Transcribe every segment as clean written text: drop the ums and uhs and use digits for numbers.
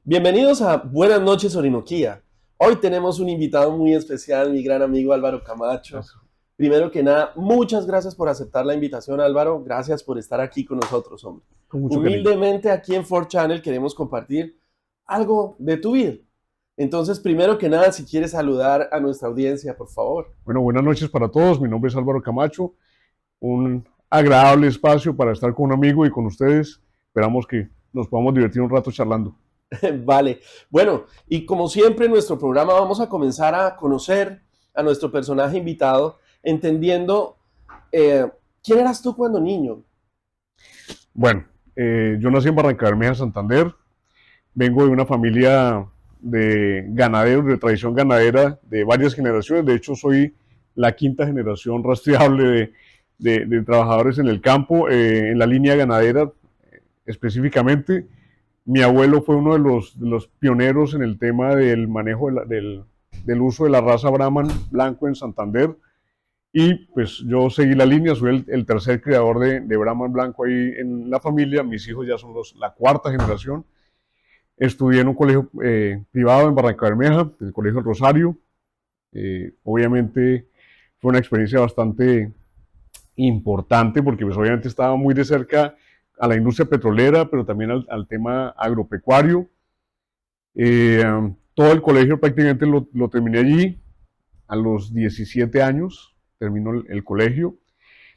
Bienvenidos a Buenas noches Orinoquía. Hoy tenemos un invitado muy especial, mi gran amigo Álvaro Camacho. Eso. Primero que nada, muchas gracias por aceptar la invitación, Álvaro. Gracias por estar aquí con nosotros, hombre. Con mucho cariño. Humildemente aquí en 4Channel queremos compartir algo de tu vida. Entonces, primero que nada, si quieres saludar a nuestra audiencia, por favor. Bueno, buenas noches para todos. Mi nombre es Álvaro Camacho. Un agradable espacio para estar con un amigo y con ustedes. Esperamos que nos podamos divertir un rato charlando. Vale. Bueno, y como siempre en nuestro programa vamos a comenzar a conocer a nuestro personaje invitado, entendiendo quién eras tú cuando niño. Bueno, yo nací en Barrancabermeja, Santander. Vengo de una familia de ganaderos, de tradición ganadera, de varias generaciones. De hecho, soy la quinta generación rastreable de trabajadores en el campo, en la línea ganadera específicamente. Mi abuelo fue uno de los pioneros en el tema del manejo del uso de la raza Brahman blanco en Santander. Y pues yo seguí la línea, soy el tercer criador de Brahman blanco ahí en la familia. Mis hijos ya son la cuarta generación. Estudié en un colegio privado en Barrancabermeja, en el Colegio del Rosario. Obviamente fue una experiencia bastante importante porque pues obviamente estaba muy de cerca a la industria petrolera, pero también al tema agropecuario. Todo el colegio prácticamente lo terminé allí a los 17 años, terminó el colegio.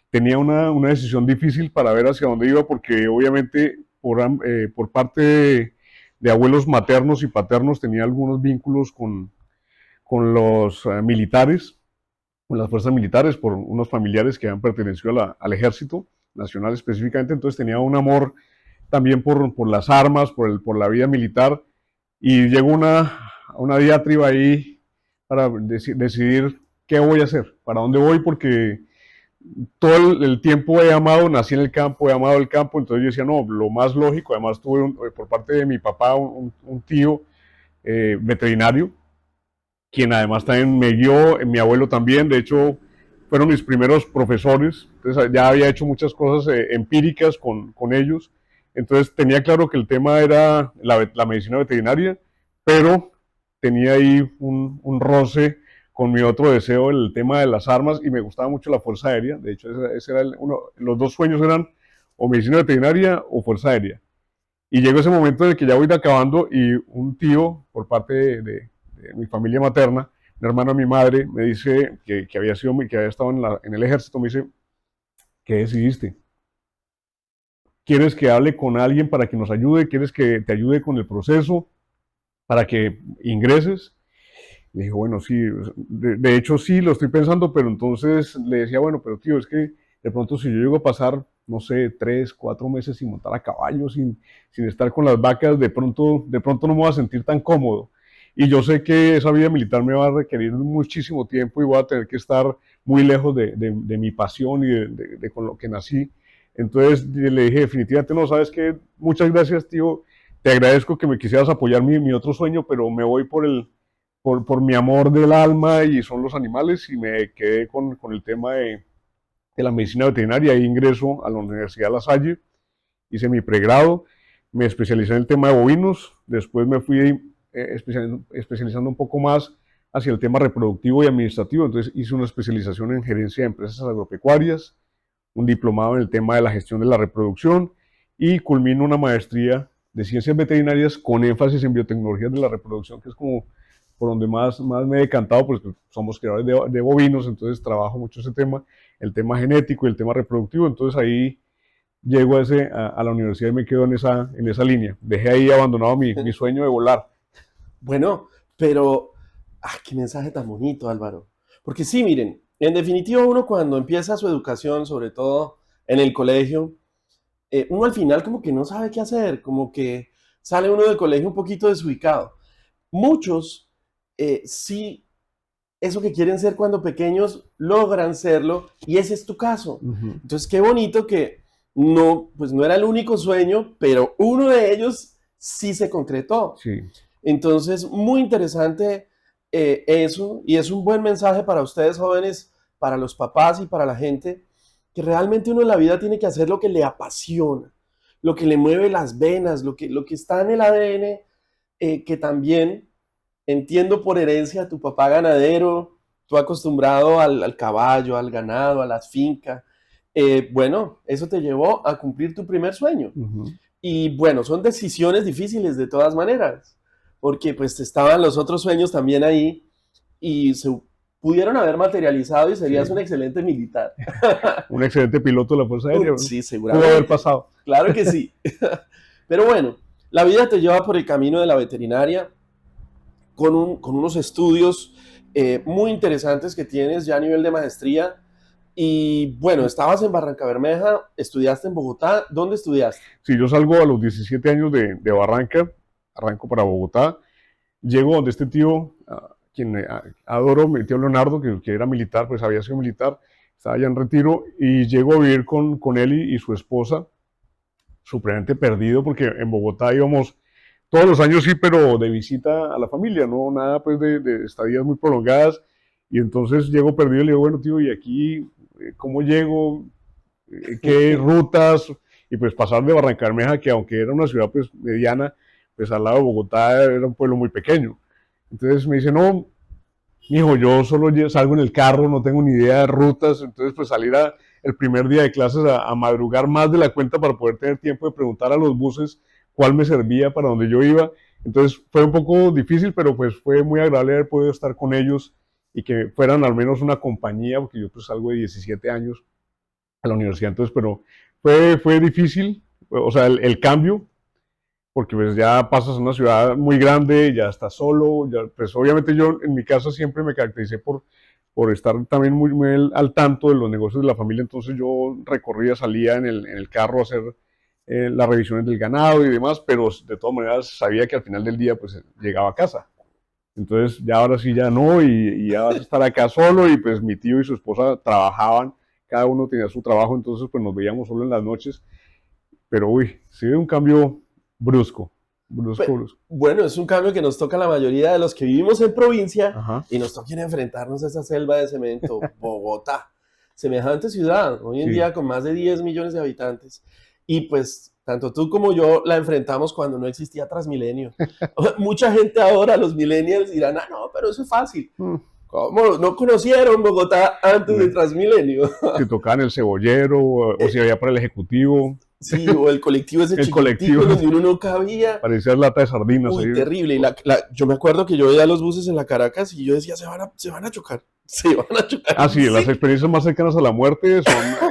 Tenía una decisión difícil para ver hacia dónde iba porque obviamente por parte de abuelos maternos y paternos tenía algunos vínculos con los militares, con las fuerzas militares, por unos familiares que habían pertenecido al ejército nacional específicamente. Entonces tenía un amor también por las armas, por la vida militar, y llegó una diatriba ahí para decidir qué voy a hacer, para dónde voy, porque todo el tiempo he amado, nací en el campo, he amado el campo. Entonces yo decía, no, lo más lógico. Además tuve por parte de mi papá un tío veterinario, quien además también me guió, mi abuelo también. De hecho fueron mis primeros profesores. Entonces ya había hecho muchas cosas empíricas con ellos. Entonces tenía claro que el tema era la medicina veterinaria, pero tenía ahí un roce con mi otro deseo, el tema de las armas, y me gustaba mucho la Fuerza Aérea. De hecho, ese era los dos sueños eran o medicina veterinaria o Fuerza Aérea. Y llegó ese momento en el que ya voy acabando y un tío, por parte de mi familia materna, un hermano de mi madre, me dice que había estado en el ejército. Me dice, ¿qué decidiste? ¿Quieres que hable con alguien para que nos ayude? ¿Quieres que te ayude con el proceso para que ingreses? Le dije, bueno, sí, de hecho sí, lo estoy pensando. Pero entonces le decía, bueno, pero tío, es que de pronto si yo llego a pasar, no sé, 3, 4 meses sin montar a caballo, sin estar con las vacas, de pronto no me voy a sentir tan cómodo. Y yo sé que esa vida militar me va a requerir muchísimo tiempo y voy a tener que estar muy lejos de mi pasión y de con lo que nací. Entonces le dije, definitivamente no. ¿Sabes qué? Muchas gracias, tío. Te agradezco que me quisieras apoyar mi otro sueño, pero me voy por mi amor del alma, y son los animales. Y me quedé con el tema de la medicina veterinaria. Ahí ingreso a la Universidad La Salle, hice mi pregrado, me especialicé en el tema de bovinos. Después me fui especializando un poco más hacia el tema reproductivo y administrativo. Entonces hice una especialización en gerencia de empresas agropecuarias, un diplomado en el tema de la gestión de la reproducción, y culmino una maestría de ciencias veterinarias con énfasis en biotecnologías de la reproducción, que es como por donde más me he decantado, porque somos creadores de bovinos. Entonces trabajo mucho ese tema, el tema genético y el tema reproductivo. Entonces ahí llego a la universidad y me quedo en esa línea. Dejé ahí abandonado mi sueño de volar. Bueno, pero, qué mensaje tan bonito, Álvaro. Porque sí, miren, en definitiva uno cuando empieza su educación, sobre todo en el colegio, uno al final como que no sabe qué hacer, como que sale uno del colegio un poquito desubicado. Muchos sí, eso que quieren ser cuando pequeños, logran serlo, y ese es tu caso. Uh -huh. Entonces, qué bonito que no, pues no era el único sueño, pero uno de ellos sí se concretó. Sí. Entonces, muy interesante eso, y es un buen mensaje para ustedes jóvenes, para los papás y para la gente, que realmente uno en la vida tiene que hacer lo que le apasiona, lo que le mueve las venas, lo que está en el ADN, que también entiendo por herencia, tu papá ganadero, tú acostumbrado al caballo, al ganado, a las fincas. Bueno, eso te llevó a cumplir tu primer sueño. Ujú. Y bueno, son decisiones difíciles de todas maneras, porque pues estaban los otros sueños también ahí y se pudieron haber materializado y serías un Sí. excelente militar. Un excelente piloto de la Fuerza Aérea, ¿no? Sí, Pudo haber seguramente. pasado. Claro que sí. Pero bueno, la vida te lleva por el camino de la veterinaria con unos estudios muy interesantes que tienes ya a nivel de maestría. Y bueno, estabas en Barranca Bermeja, estudiaste en Bogotá. ¿Dónde estudiaste? Si yo salgo a los 17 años de Barranca, arranco para Bogotá, llego donde este tío, quien adoro, mi tío Leonardo, que era militar, pues había sido militar, estaba ya en retiro, y llego a vivir con él y su esposa, supremamente perdido, porque en Bogotá íbamos todos los años, sí, pero de visita a la familia, no nada pues de estadías muy prolongadas, y entonces llego perdido y le digo, bueno tío, ¿y aquí cómo llego? ¿Qué rutas? Y pues pasar de Barranca Bermeja, que aunque era una ciudad pues mediana, pues al lado de Bogotá era un pueblo muy pequeño. Entonces me dice, no, hijo, yo solo salgo en el carro, no tengo ni idea de rutas, entonces pues salir el primer día de clases a madrugar más de la cuenta para poder tener tiempo de preguntar a los buses cuál me servía para donde yo iba. Entonces fue un poco difícil, pero pues fue muy agradable haber podido estar con ellos y que fueran al menos una compañía, porque yo pues salgo de 17 años a la universidad, entonces, pero fue difícil, o sea, el cambio, porque pues ya pasas a una ciudad muy grande, ya estás solo, ya, pues obviamente yo en mi casa siempre me caractericé por estar también muy al tanto de los negocios de la familia, entonces yo recorría, salía en el carro a hacer las revisiones del ganado y demás, pero de todas maneras sabía que al final del día pues llegaba a casa. Entonces ya ahora sí ya no, y ya vas a estar acá solo, y pues mi tío y su esposa trabajaban, cada uno tenía su trabajo, entonces pues nos veíamos solo en las noches, pero uy, sí un cambio brusco, brusco, brusco. Bueno, es un cambio que nos toca a la mayoría de los que vivimos en provincia Ajá, y nos toca enfrentarnos a esa selva de cemento, Bogotá, semejante ciudad, hoy en sí. día con más de 10 millones de habitantes. Y pues tanto tú como yo la enfrentamos cuando no existía Transmilenio. Mucha gente ahora, los millennials, dirán, ah, no, pero eso es fácil. Mm, ¿Cómo? ¿No conocieron Bogotá antes de sí. Transmilenio? Si tocaban el cebollero, o si había para el ejecutivo, Sí, o el colectivo ese el colectivo, chiquitico donde uno no cabía. parecía lata de sardinas Uy, ahí. terrible. Yo me acuerdo que yo veía los buses en la Caracas y yo decía, se van a chocar, se van a chocar. Ah, sí, las Sí, experiencias más cercanas a la muerte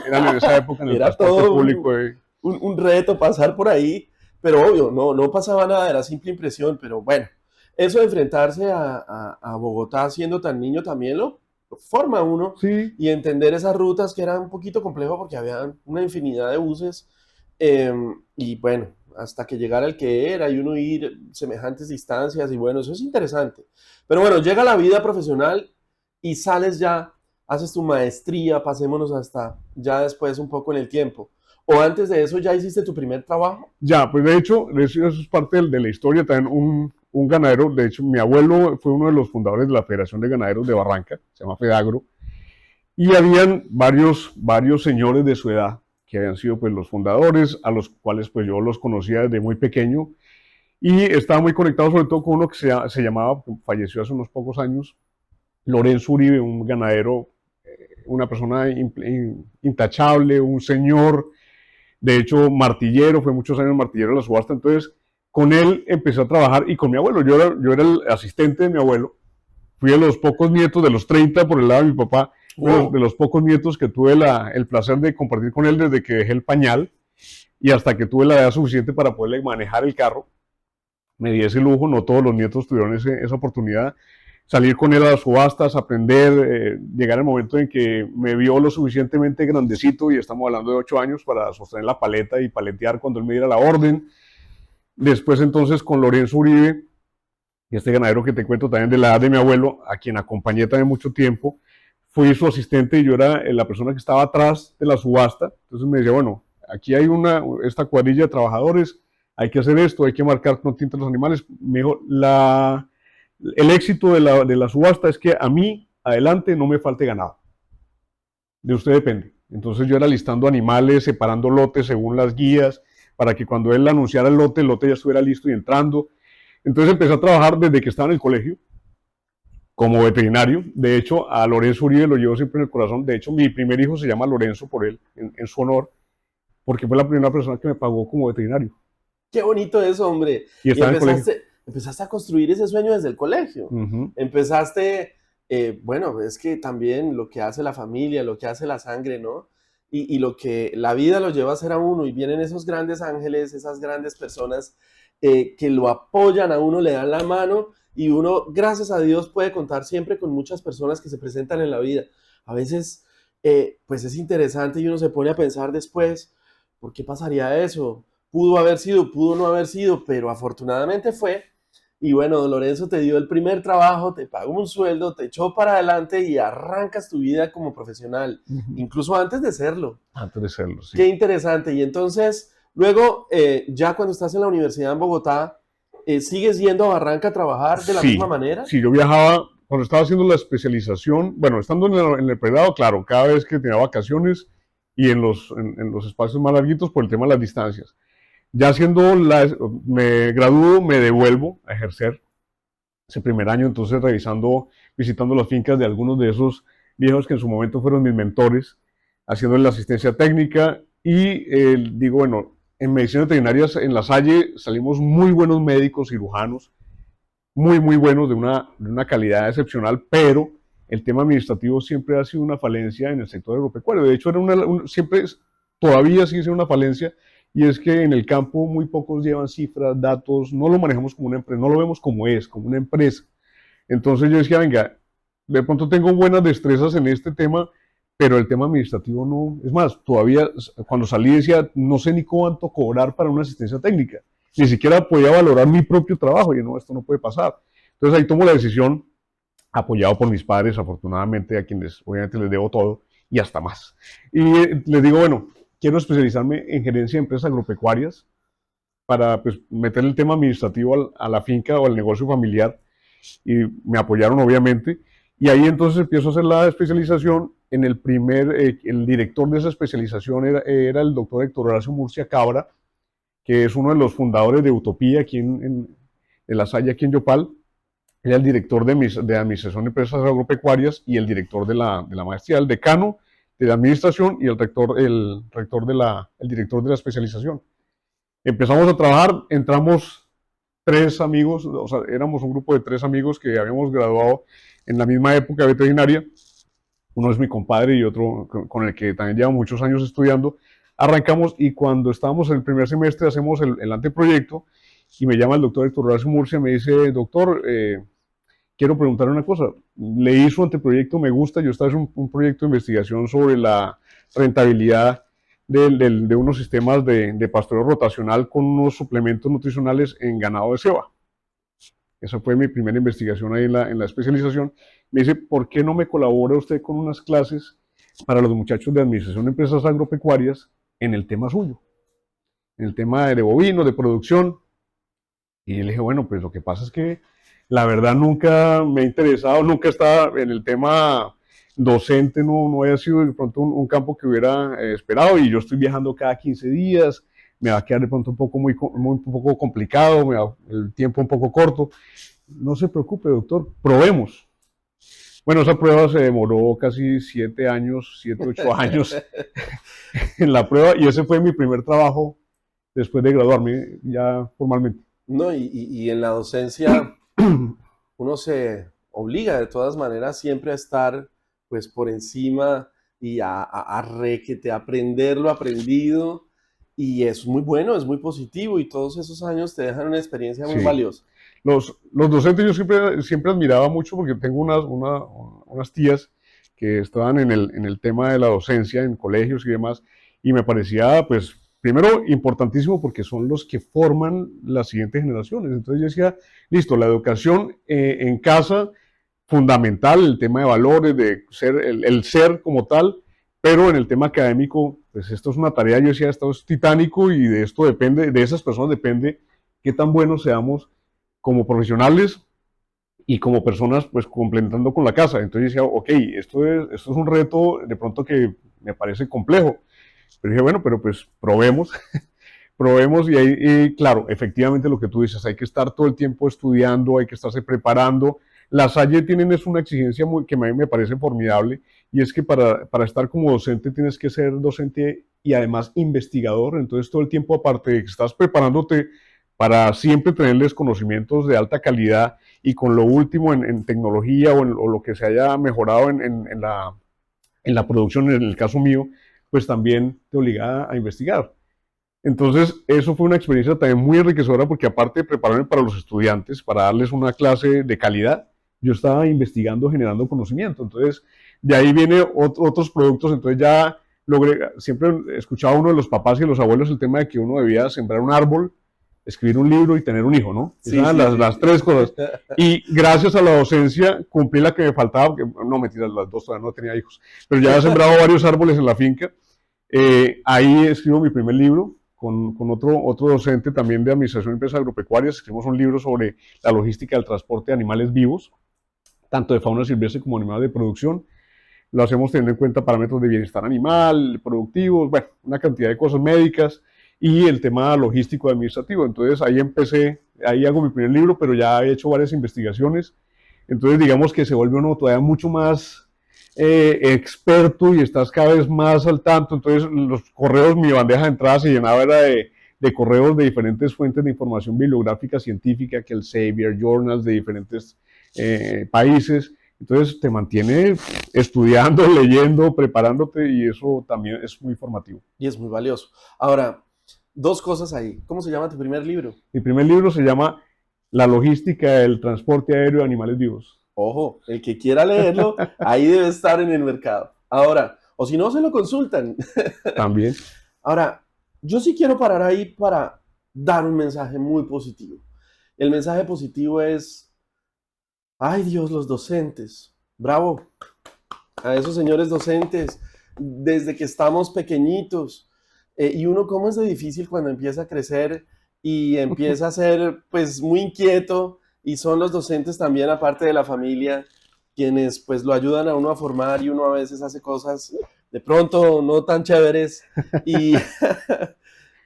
eran en esa época en el era transporte todo público. un reto pasar por ahí, pero obvio, no pasaba nada, era simple impresión, pero bueno, eso de enfrentarse a Bogotá siendo tan niño también lo forma uno Sí, y entender esas rutas que eran un poquito complejo porque había una infinidad de buses y bueno, hasta que llegara el que era y uno ir semejantes distancias y bueno, eso es interesante. Pero bueno, llega la vida profesional y sales ya, haces tu maestría, pasémonos hasta ya después un poco en el tiempo. O antes de eso ya hiciste tu primer trabajo. ya, pues de hecho, eso es parte de la historia. También un ganadero, de hecho, mi abuelo fue uno de los fundadores de la Federación de Ganaderos de Barranca, se llama Fedagro, y habían varios señores de su edad que habían sido pues los fundadores, a los cuales pues yo los conocía desde muy pequeño, y estaba muy conectado sobre todo con uno que se llamaba, falleció hace unos pocos años, Lorenzo Uribe, un ganadero, una persona intachable, un señor, de hecho martillero, fue muchos años martillero de la subasta. Entonces con él empecé a trabajar, y con mi abuelo, yo era el asistente de mi abuelo, fui de los pocos nietos, de los 30 por el lado de mi papá, de Wow. los pocos nietos que tuve el placer de compartir con él desde que dejé el pañal y hasta que tuve la edad suficiente para poderle manejar el carro. Me di ese lujo, no todos los nietos tuvieron esa oportunidad. Salir con él a las subastas, aprender, llegar el momento en que me vio lo suficientemente grandecito, y estamos hablando de 8 años, para sostener la paleta y paletear cuando él me diera la orden. Después entonces con Lorenzo Uribe, este ganadero que te cuento también de la edad de mi abuelo, a quien acompañé también mucho tiempo, fui su asistente y yo era la persona que estaba atrás de la subasta. Entonces me decía, bueno, aquí hay esta cuadrilla de trabajadores, hay que hacer esto, hay que marcar con tinta los animales. Me dijo, el éxito de la subasta es que a mí, adelante, no me falte ganado. De usted depende. Entonces yo era listando animales, separando lotes según las guías, para que cuando él anunciara el lote ya estuviera listo y entrando. Entonces empecé a trabajar desde que estaba en el colegio como veterinario. De hecho, a Lorenzo Uribe lo llevo siempre en el corazón. De hecho, mi primer hijo se llama Lorenzo por él, en su honor, porque fue la primera persona que me pagó como veterinario. Qué bonito eso, hombre. Y Y estaba en el colegio. empezaste a construir ese sueño desde el colegio. Ujú. Empezaste, bueno, es que también lo que hace la familia, lo que hace la sangre, ¿no? Y lo que la vida lo lleva a hacer a uno y vienen esos grandes ángeles, esas grandes personas que lo apoyan a uno, le dan la mano y uno, gracias a Dios, puede contar siempre con muchas personas que se presentan en la vida. A veces, pues es interesante y uno se pone a pensar después, ¿por qué pasaría eso? Pudo haber sido, pudo no haber sido, pero afortunadamente fue. Y bueno, don Lorenzo te dio el primer trabajo, te pagó un sueldo, te echó para adelante y arrancas tu vida como profesional, Ujú. incluso antes de serlo. Antes de serlo, sí. Qué interesante. Y entonces, luego, ya cuando estás en la universidad en Bogotá, ¿sigues yendo a Barranca a trabajar de la misma Sí, manera? sí, yo viajaba, cuando estaba haciendo la especialización, bueno, estando en el pregrado, claro, cada vez que tenía vacaciones y en los espacios más larguitos por el tema de las distancias. Ya haciendo me gradúo, me devuelvo a ejercer ese primer año, entonces revisando, visitando las fincas de algunos de esos viejos que en su momento fueron mis mentores, haciendo la asistencia técnica y digo, bueno, en medicina veterinaria en La Salle salimos muy buenos médicos, cirujanos, muy buenos, de una calidad excepcional, pero el tema administrativo siempre ha sido una falencia en el sector agropecuario. De hecho, siempre todavía sigue siendo una falencia, y es que en el campo muy pocos llevan cifras, datos, no lo manejamos como una empresa, no lo vemos como es, como una empresa. Entonces yo decía, venga, de pronto tengo buenas destrezas en este tema, pero el tema administrativo no. Es más, todavía cuando salí decía, no sé ni cuánto cobrar para una asistencia técnica. Ni siquiera podía valorar mi propio trabajo. Y no, esto no puede pasar. Entonces ahí tomo la decisión, apoyado por mis padres, afortunadamente, a quienes obviamente les debo todo y hasta más. Y les digo, bueno, quiero especializarme en gerencia de empresas agropecuarias para pues, meter el tema administrativo a la finca o al negocio familiar, y me apoyaron obviamente. Y ahí entonces empiezo a hacer la especialización. En el director de esa especialización era el doctor Héctor Horacio Murcia Cabra, que es uno de los fundadores de Utopía aquí en La Salle, aquí en Yopal. Era el director de Administración de Empresas Agropecuarias y el director de la maestría, el decano de la administración y el director de la especialización. Empezamos a trabajar, entramos tres amigos, o sea, éramos un grupo de tres amigos que habíamos graduado en la misma época veterinaria. Uno es mi compadre y otro con el que también lleva muchos años estudiando. Arrancamos y cuando estábamos en el primer semestre hacemos el anteproyecto y me llama el doctor Héctor Horacio Murcia y me dice, doctor, quiero preguntarle una cosa. Leí su anteproyecto, me gusta. Yo estaba en un proyecto de investigación sobre la rentabilidad de unos sistemas de pastoreo rotacional con unos suplementos nutricionales en ganado de ceba. Esa fue mi primera investigación ahí en la especialización. Me dice, ¿por qué no me colabora usted con unas clases para los muchachos de administración de empresas agropecuarias en el tema suyo? En el tema de bovinos, de producción. Y le dije, bueno, pues lo que pasa es que la verdad nunca me ha interesado, nunca estaba en el tema docente, no había sido de pronto un campo que hubiera esperado, y yo estoy viajando cada 15 días, me va a quedar de pronto un poco complicado, el tiempo un poco corto. No se preocupe, doctor, probemos. Bueno, esa prueba se demoró casi 7 años, 7, 8 años en la prueba, y ese fue mi primer trabajo después de graduarme ya formalmente. No, y en la docencia uno se obliga de todas maneras siempre a estar pues por encima y a requete, aprender lo aprendido y es muy bueno, es muy positivo y todos esos años te dejan una experiencia muy Sí. valiosa. Los docentes yo siempre admiraba mucho, porque tengo unas tías que estaban en el tema de la docencia en colegios y demás, y me parecía, pues, primero importantísimo porque son los que forman las siguientes generaciones. Entonces yo decía, listo, la educación en casa, fundamental, el tema de valores, de ser, el ser como tal, pero en el tema académico, pues esto es una tarea, yo decía, esto es titánico, y de esto depende, de esas personas depende qué tan buenos seamos como profesionales y como personas, pues complementando con la casa. Entonces decía, ok, esto es un reto de pronto que me parece complejo. Pero dije, bueno, pero pues probemos, probemos y ahí, y claro, efectivamente lo que tú dices, hay que estar todo el tiempo estudiando, hay que estarse preparando. Las Salle tienen es una exigencia que a mí me parece formidable y es que para estar como docente tienes que ser docente y además investigador, entonces todo el tiempo aparte de que estás preparándote para siempre tenerles conocimientos de alta calidad y con lo último en tecnología o lo que se haya mejorado en la producción, en el caso mío, pues también te obliga a investigar. Entonces, eso fue una experiencia también muy enriquecedora porque aparte de prepararme para los estudiantes, para darles una clase de calidad, yo estaba investigando, generando conocimiento. Entonces, de ahí vienen otros productos. Entonces, ya logré, siempre escuchaba a uno de los papás y los abuelos el tema de que uno debía sembrar un árbol, escribir un libro y tener un hijo, ¿no? Sí, Esas sí, eran sí. las tres cosas. Y gracias a la docencia cumplí la que me faltaba, porque no, mentiras, las dos todavía no tenía hijos, pero ya había sembrado varios árboles en la finca. Ahí escribo mi primer libro con otro docente también de Administración de Empresas Agropecuarias. Escribimos un libro sobre la logística del transporte de animales vivos, tanto de fauna silvestre como animales de producción. Lo hacemos teniendo en cuenta parámetros de bienestar animal, productivos, bueno, una cantidad de cosas médicas y el tema logístico administrativo. Entonces ahí empecé, ahí hago mi primer libro, pero ya he hecho varias investigaciones. Entonces digamos que se vuelve uno todavía mucho más experto y estás cada vez más al tanto. Entonces los correos, mi bandeja de entrada se llenaba era de correos de diferentes fuentes de información bibliográfica científica, que el Xavier Journals de diferentes países. Entonces te mantiene estudiando, leyendo, preparándote y eso también es muy formativo. Y es muy valioso. Ahora, dos cosas ahí. ¿Cómo se llama tu primer libro? Mi primer libro se llama La logística del transporte aéreo de animales vivos. Ojo, el que quiera leerlo, ahí debe estar en el mercado. Ahora, o si no, se lo consultan. También. Ahora, yo sí quiero parar ahí para dar un mensaje muy positivo. El mensaje positivo es, ay Dios, los docentes. Bravo a esos señores docentes, desde que estamos pequeñitos. Y uno cómo es de difícil cuando empieza a crecer y empieza a ser pues muy inquieto y son los docentes también aparte de la familia quienes pues lo ayudan a uno a formar y uno a veces hace cosas de pronto no tan chéveres y,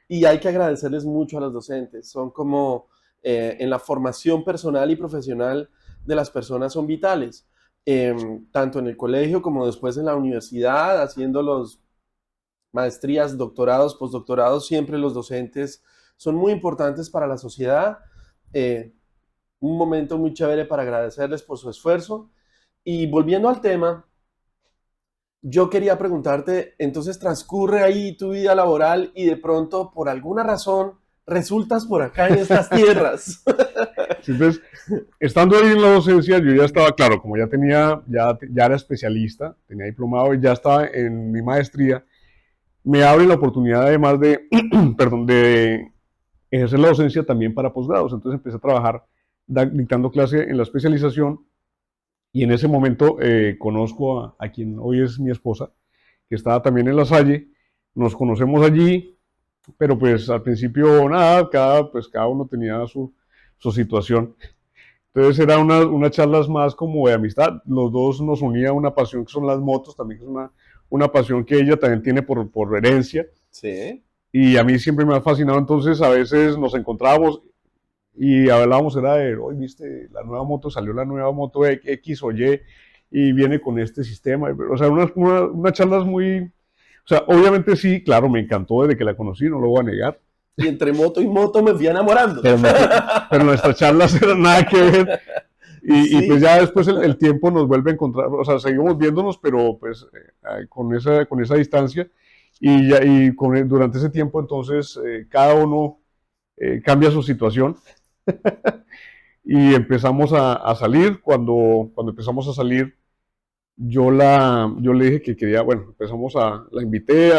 y hay que agradecerles mucho a los docentes. Son como en la formación personal y profesional de las personas son vitales, tanto en el colegio como después en la universidad, haciendo los maestrías, doctorados, postdoctorados, siempre los docentes son muy importantes para la sociedad. Eh, un momento muy chévere para agradecerles por su esfuerzo. Y volviendo al tema, yo quería preguntarte, entonces transcurre ahí tu vida laboral y de pronto, por alguna razón, resultas por acá en estas tierras. Entonces, estando ahí en la docencia, yo ya estaba, claro, como ya tenía, ya era especialista, tenía diplomado y ya estaba en mi maestría, me abre la oportunidad además de, perdón, de ejercer la docencia también para posgrados. Entonces empecé a trabajar dictando clase en la especialización y en ese momento conozco a quien hoy es mi esposa, que estaba también en La Salle. Nos conocemos allí, pero pues al principio nada, pues cada uno tenía su situación. Entonces eran unas charlas más como de amistad. Los dos nos unía una pasión que son las motos, también es una pasión que ella también tiene por herencia. Sí. Y a mí siempre me ha fascinado, entonces a veces nos encontrábamos y hablábamos, era de, hoy viste, la nueva moto, salió la nueva moto X o y viene con este sistema. O sea, unas charlas muy... O sea, obviamente sí, claro, me encantó desde que la conocí, no lo voy a negar. Y entre moto y moto me fui enamorando. Pero nuestras charlas eran nada que ver. Sí. Y pues ya después el tiempo nos vuelve a encontrar, o sea, seguimos viéndonos, pero pues con esa distancia. Durante ese tiempo entonces cada uno cambia su situación y empezamos a salir. Cuando empezamos a salir, yo le dije que quería, bueno, la invité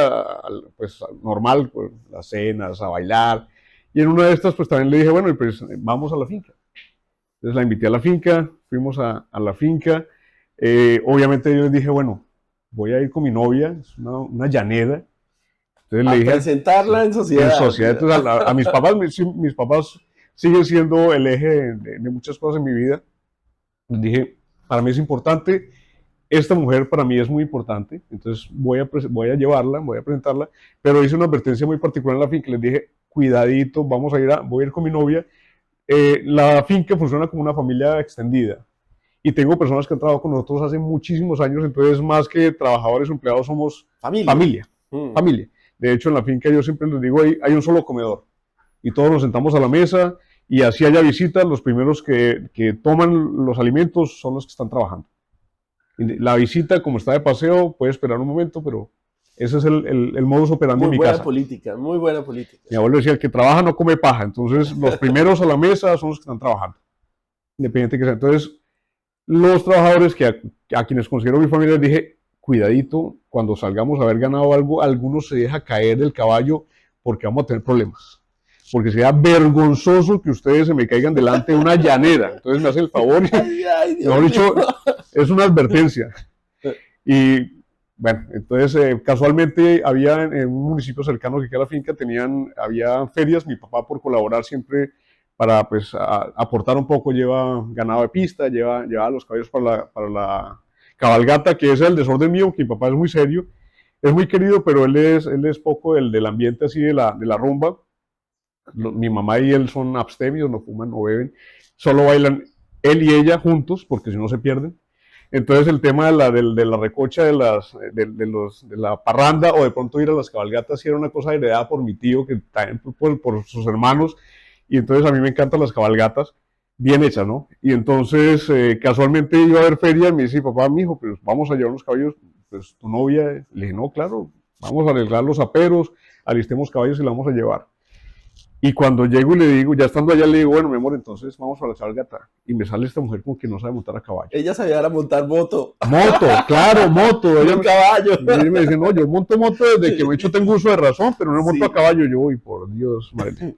pues normal, pues, las cenas, a bailar. Y en una de estas, pues también le dije, bueno, pues vamos a la finca. Entonces la invité a la finca, fuimos a la finca. Obviamente yo les dije, bueno, voy a ir con mi novia, es una llanera. Entonces A le dije, presentarla en sociedad. en sociedad. Entonces, a mis papás, mis papás siguen siendo el eje de muchas cosas en mi vida. Les dije, para mí es importante esta mujer para mí es muy importante, entonces voy a llevarla, voy a presentarla, pero hice una advertencia muy particular en la finca, les dije, cuidadito, voy a ir con mi novia. La finca funciona como una familia extendida y tengo personas que han trabajado con nosotros hace muchísimos años, entonces más que trabajadores o empleados somos Familia. familia, familia. De hecho, en la finca yo siempre les digo, hay un solo comedor y todos nos sentamos a la mesa y así haya visitas, los primeros que toman los alimentos son los que están trabajando. La visita, como está de paseo, puede esperar un momento, pero ese es el modus operandi Muy en mi buena casa. política, muy buena política. Mi abuelo decía, el que trabaja no come paja, entonces los primeros a la mesa son los que están trabajando, independiente que sea. Entonces, los trabajadores a quienes considero mi familia, les dije, cuidadito, cuando salgamos a haber ganado algo, alguno se deja caer del caballo porque vamos a tener problemas. Porque sería vergonzoso que ustedes se me caigan delante de una llanera. Entonces me hace el favor y, mejor dicho, es una advertencia. Y bueno, entonces casualmente había en un municipio cercano que queda la finca, había ferias, mi papá por colaborar siempre para pues aportar un poco, lleva ganado de pista, lleva los caballos para la cabalgata, que es el desorden mío, que mi papá es muy serio, es muy querido, pero él es poco del ambiente así de la rumba. Mi mamá y él son abstemios, no fuman, no beben, solo bailan él y ella juntos, porque si no se pierden. Entonces el tema de la recocha, de la parranda o de pronto ir a las cabalgatas, sí era una cosa heredada por mi tío, que también por sus hermanos, y entonces a mí me encantan las cabalgatas, bien hechas, ¿no? Y entonces casualmente iba a ver feria y me dice, papá, mijo, pues vamos a llevar unos caballos, pues tu novia, le dije, no, claro, vamos a arreglar los aperos, alistemos caballos y la vamos a llevar. Y cuando llego y le digo, ya estando allá, le digo, bueno, mi amor, entonces vamos a la cabalgata. Y me sale esta mujer como que no sabe montar a caballo. Ella sabía montar moto. Moto, claro, moto. Ella, un caballo. Ella me dice, no, yo monto moto desde que me he hecho tengo uso de razón, pero no monto a caballo. Yo, uy, por Dios, madre.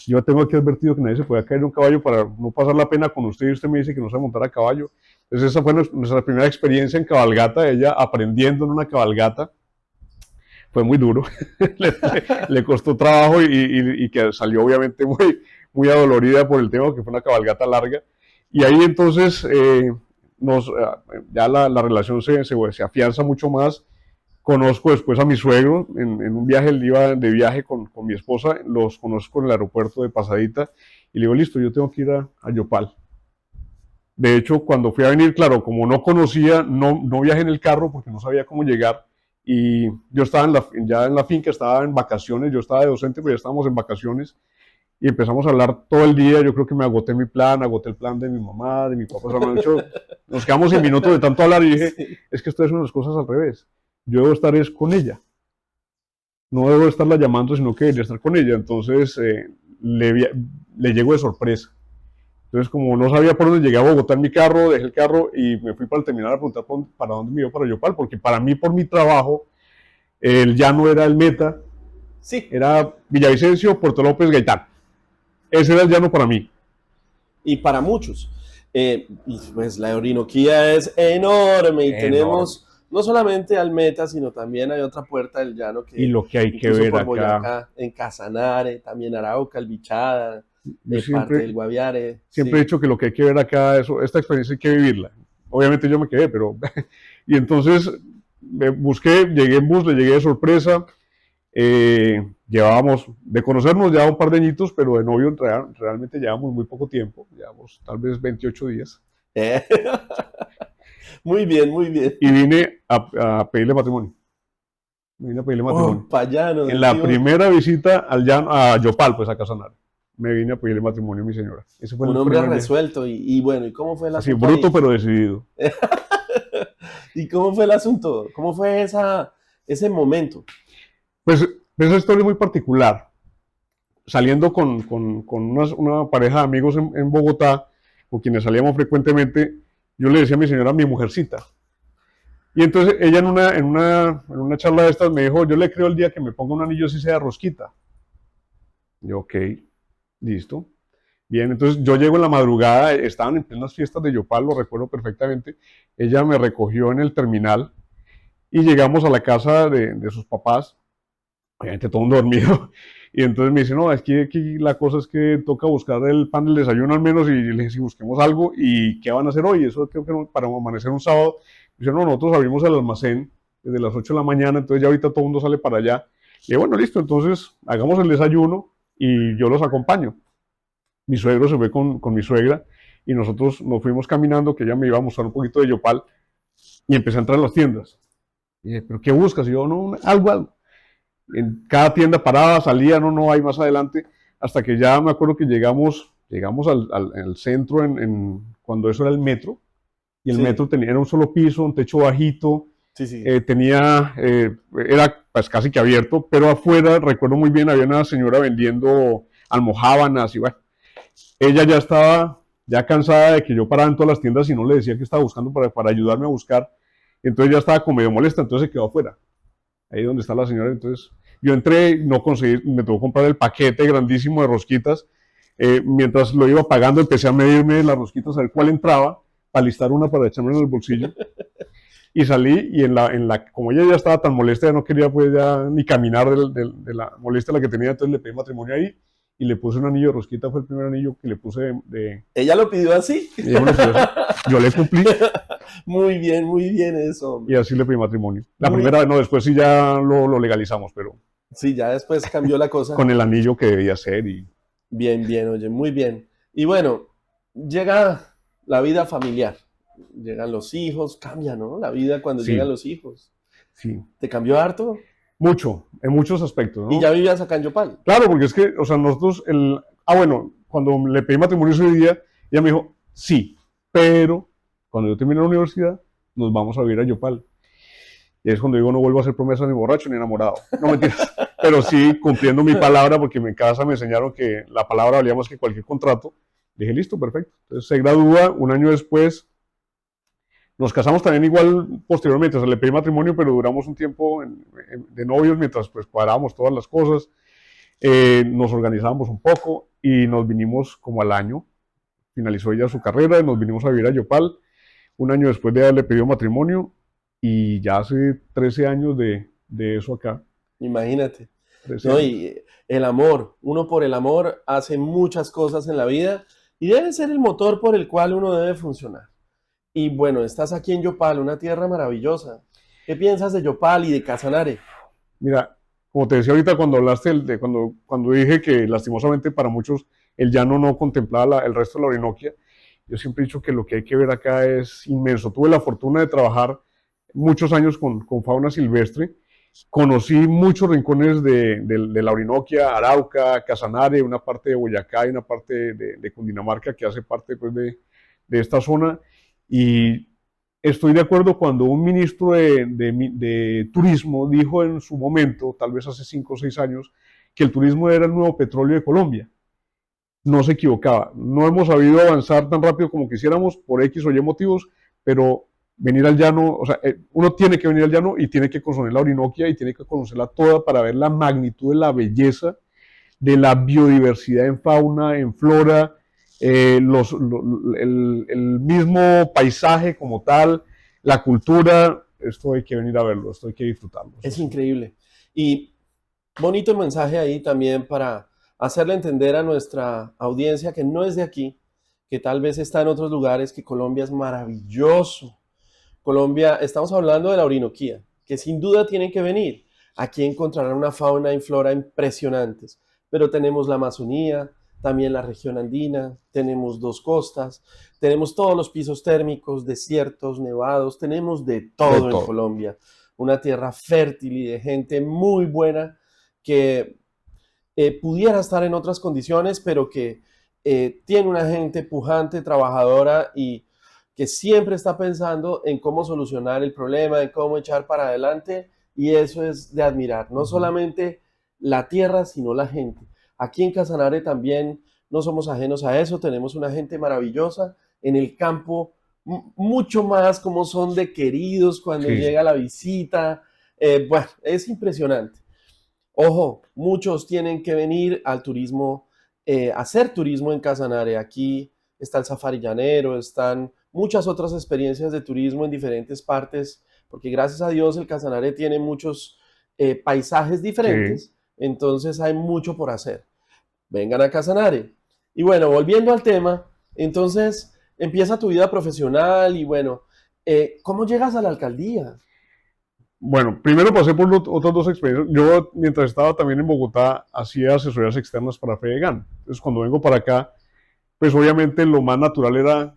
Yo tengo aquí advertido que nadie se puede caer en un caballo para no pasar la pena con usted y usted me dice que no sabe montar a caballo. Entonces esa fue nuestra primera experiencia en cabalgata, ella aprendiendo en una cabalgata. Fue muy duro, le costó trabajo y que salió obviamente muy adolorida por el tema, que fue una cabalgata larga. Y ahí entonces ya la relación se afianza mucho más. Conozco después a mi suegro, en un viaje, él iba de viaje con mi esposa, los conozco en el aeropuerto de pasadita y le digo, listo, yo tengo que ir a Yopal. De hecho, cuando fui a venir, claro, como no conocía, no viajé en el carro porque no sabía cómo llegar. Y yo estaba ya en la finca, estaba en vacaciones, yo estaba de docente, pero ya estábamos en vacaciones y empezamos a hablar todo el día. Yo creo que me agoté mi plan, agoté el plan de mi mamá, de mi papá. O sea, de hecho, nos quedamos sin minutos de tanto hablar y dije, es que esto es una de las cosas al revés. Yo debo estar es con ella. No debo estarla llamando, sino que debería estar con ella. Entonces, le llego de sorpresa. Entonces, como no sabía por dónde llegué a Bogotá en mi carro, dejé el carro y me fui para el terminal a preguntar para dónde me iba para Yopal, porque para mí, por mi trabajo, el llano era el meta, sí. Era Villavicencio, Puerto López, Gaitán. Ese era el llano para mí. Y para muchos. Pues la Orinoquía es enorme y tenemos no solamente al meta, sino también hay otra puerta del llano que, y lo que hay que ver por acá, Boyacá, en Casanare, también Arauca, el Bichada, parte del Guaviare. Siempre he dicho que lo que hay que ver acá, esta experiencia hay que vivirla. Obviamente yo me quedé, pero... y entonces me busqué, llegué en bus, le llegué de sorpresa. Llevábamos, de conocernos ya un par de añitos, pero de novio realmente llevamos muy poco tiempo, llevamos tal vez 28 días. Muy bien, muy bien. Y vine a pedirle matrimonio. Vine a pedirle matrimonio. Payano, en la primera visita a Yopal, pues a Casanare, me vine a pedirle matrimonio a mi señora. Ese fue un hombre resuelto y bueno, ¿y cómo fue el asunto? Así, bruto ahí? Pero decidido. ¿Y cómo fue el asunto? ¿Cómo fue ese momento? Pues esa historia es muy particular. Saliendo con una pareja de amigos en Bogotá, con quienes salíamos frecuentemente, yo le decía a mi señora, mi mujercita. Y entonces ella en una charla de estas me dijo, yo le creo el día que me ponga un anillo si sea rosquita. Yo, ok, listo. Bien, entonces yo llego en la madrugada, estaban en plenas fiestas de Yopal, lo recuerdo perfectamente. Ella me recogió en el terminal y llegamos a la casa de sus papás, obviamente todo un dormido. Y entonces me dice, no, aquí la cosa es que toca buscar el pan del desayuno al menos, y le dije, si busquemos algo, ¿y qué van a hacer hoy? Eso creo que para amanecer un sábado, Dice, no, nosotros abrimos el almacén desde las 8 de la mañana, entonces ya ahorita todo el mundo sale para allá. Y bueno, listo, entonces hagamos el desayuno y yo los acompaño. Mi suegro se fue con mi suegra y nosotros nos fuimos caminando, que ella me iba a mostrar un poquito de Yopal, y empecé a entrar a las tiendas. Y dije, ¿pero qué buscas? Y yo, no, algo. En cada tienda paraba, salía, no, ahí más adelante, hasta que ya me acuerdo que llegamos al centro cuando eso era el metro, y el metro Sí, era un solo piso, un techo bajito, sí, sí. era pues casi que abierto, pero afuera, recuerdo muy bien, había una señora vendiendo almojábanas y bueno, ella ya estaba ya cansada de que yo paraba en todas las tiendas y no le decía que estaba buscando para ayudarme a buscar, entonces ya estaba como medio molesta, entonces se quedó afuera, ahí donde está la señora, entonces yo entré, no conseguí, me tuvo que comprar el paquete grandísimo de rosquitas, mientras lo iba pagando empecé a medirme las rosquitas a ver cuál entraba, para listar una para echarme en el bolsillo, y salí y como ella ya estaba tan molesta, ya no quería pues ya ni caminar de la molestia la que tenía, entonces le pedí matrimonio ahí y le puse un anillo de rosquita, fue el primer anillo que le puse Ella lo pidió así. ella me lo pidió así, yo le cumplí Muy bien eso, y hombre. así le pedí matrimonio. La Muy, primera vez, no, después sí ya lo legalizamos, pero sí, ya después cambió la cosa. con el anillo que debía ser y Bien, bien, oye, muy bien. Y bueno, llega la vida familiar. Llegan los hijos, cambia, ¿no? La vida cuando llegan sí, los hijos. sí, ¿Te cambió harto? mucho, en muchos aspectos, Y ya ¿no? vivías acá en Yopal. Claro, porque es que, o sea, nosotros, bueno, cuando le pedí matrimonio ese día, ella me dijo, sí, pero cuando yo termine la universidad, nos vamos a vivir a Yopal. Y es cuando digo, no vuelvo a hacer promesas ni borracho ni enamorado. No mentiras. Pero sí cumpliendo mi palabra, porque en casa me enseñaron que la palabra valía más que cualquier contrato. Dije, listo, perfecto. Entonces se gradúa, un año después nos casamos también igual posteriormente, o sea, le pedí matrimonio, pero duramos un tiempo de novios mientras pues cuadrábamos todas las cosas, nos organizamos un poco y nos vinimos como al año, finalizó ella su carrera y nos vinimos a vivir a Yopal, un año después de haberle pedido matrimonio y ya hace 13 años de eso acá, Imagínate. 13 ¿No? años. Y el amor, uno por el amor hace muchas cosas en la vida y debe ser el motor por el cual uno debe funcionar. Y bueno, estás aquí en Yopal, una tierra maravillosa. ¿Qué piensas de Yopal y de Casanare? Mira, como te decía ahorita cuando hablaste, cuando dije que lastimosamente para muchos el llano no contemplaba el resto de la Orinoquia, yo siempre he dicho que lo que hay que ver acá es inmenso. Tuve la fortuna de trabajar muchos años con fauna silvestre, conocí muchos rincones de la Orinoquia, Arauca, Casanare, una parte de Boyacá y una parte de Cundinamarca que hace parte pues, de esta zona. Y estoy de acuerdo cuando un ministro de Turismo dijo en su momento, tal vez hace 5 o 6 años, que el turismo era el nuevo petróleo de Colombia. No se equivocaba. No hemos sabido avanzar tan rápido como quisiéramos por X o Y motivos, pero venir al llano, o sea, uno tiene que venir al llano y tiene que conocer la Orinoquia y tiene que conocerla toda para ver la magnitud de la belleza, de la biodiversidad en fauna, en flora, el mismo paisaje como tal, la cultura, esto hay que venir a verlo, esto hay que disfrutarlo. Es Sí. increíble. Y bonito mensaje ahí también para hacerle entender a nuestra audiencia que no es de aquí, que tal vez está en otros lugares, que Colombia es maravilloso. Colombia, estamos hablando de la Orinoquía, que sin duda tienen que venir. Aquí encontrarán una fauna y flora impresionantes, pero tenemos la Amazonía, también la región andina, tenemos dos costas, tenemos todos los pisos térmicos, desiertos, nevados, tenemos de De todo en todo. Colombia. Una tierra fértil y de gente muy buena que pudiera estar en otras condiciones, pero que tiene una gente pujante, trabajadora y que siempre está pensando en cómo solucionar el problema, en cómo echar para adelante, y eso es de admirar, no solamente la tierra, sino la gente. Aquí en Casanare también no somos ajenos a eso, tenemos una gente maravillosa en el campo, mucho más como son de queridos cuando Sí, llega la visita, bueno, es impresionante. Ojo, muchos tienen que venir al turismo, a hacer turismo en Casanare. Aquí está el Safari Llanero, están muchas otras experiencias de turismo en diferentes partes, porque gracias a Dios el Casanare tiene muchos paisajes sí, diferentes, entonces hay mucho por hacer. Vengan a Casanare. Y bueno, volviendo al tema, entonces empieza tu vida profesional y bueno, ¿Cómo llegas a la alcaldía? Bueno, primero pasé por otras dos experiencias. Yo, mientras estaba también en Bogotá, hacía asesorías externas para Fedegan. Entonces, cuando vengo para acá, pues obviamente lo más natural era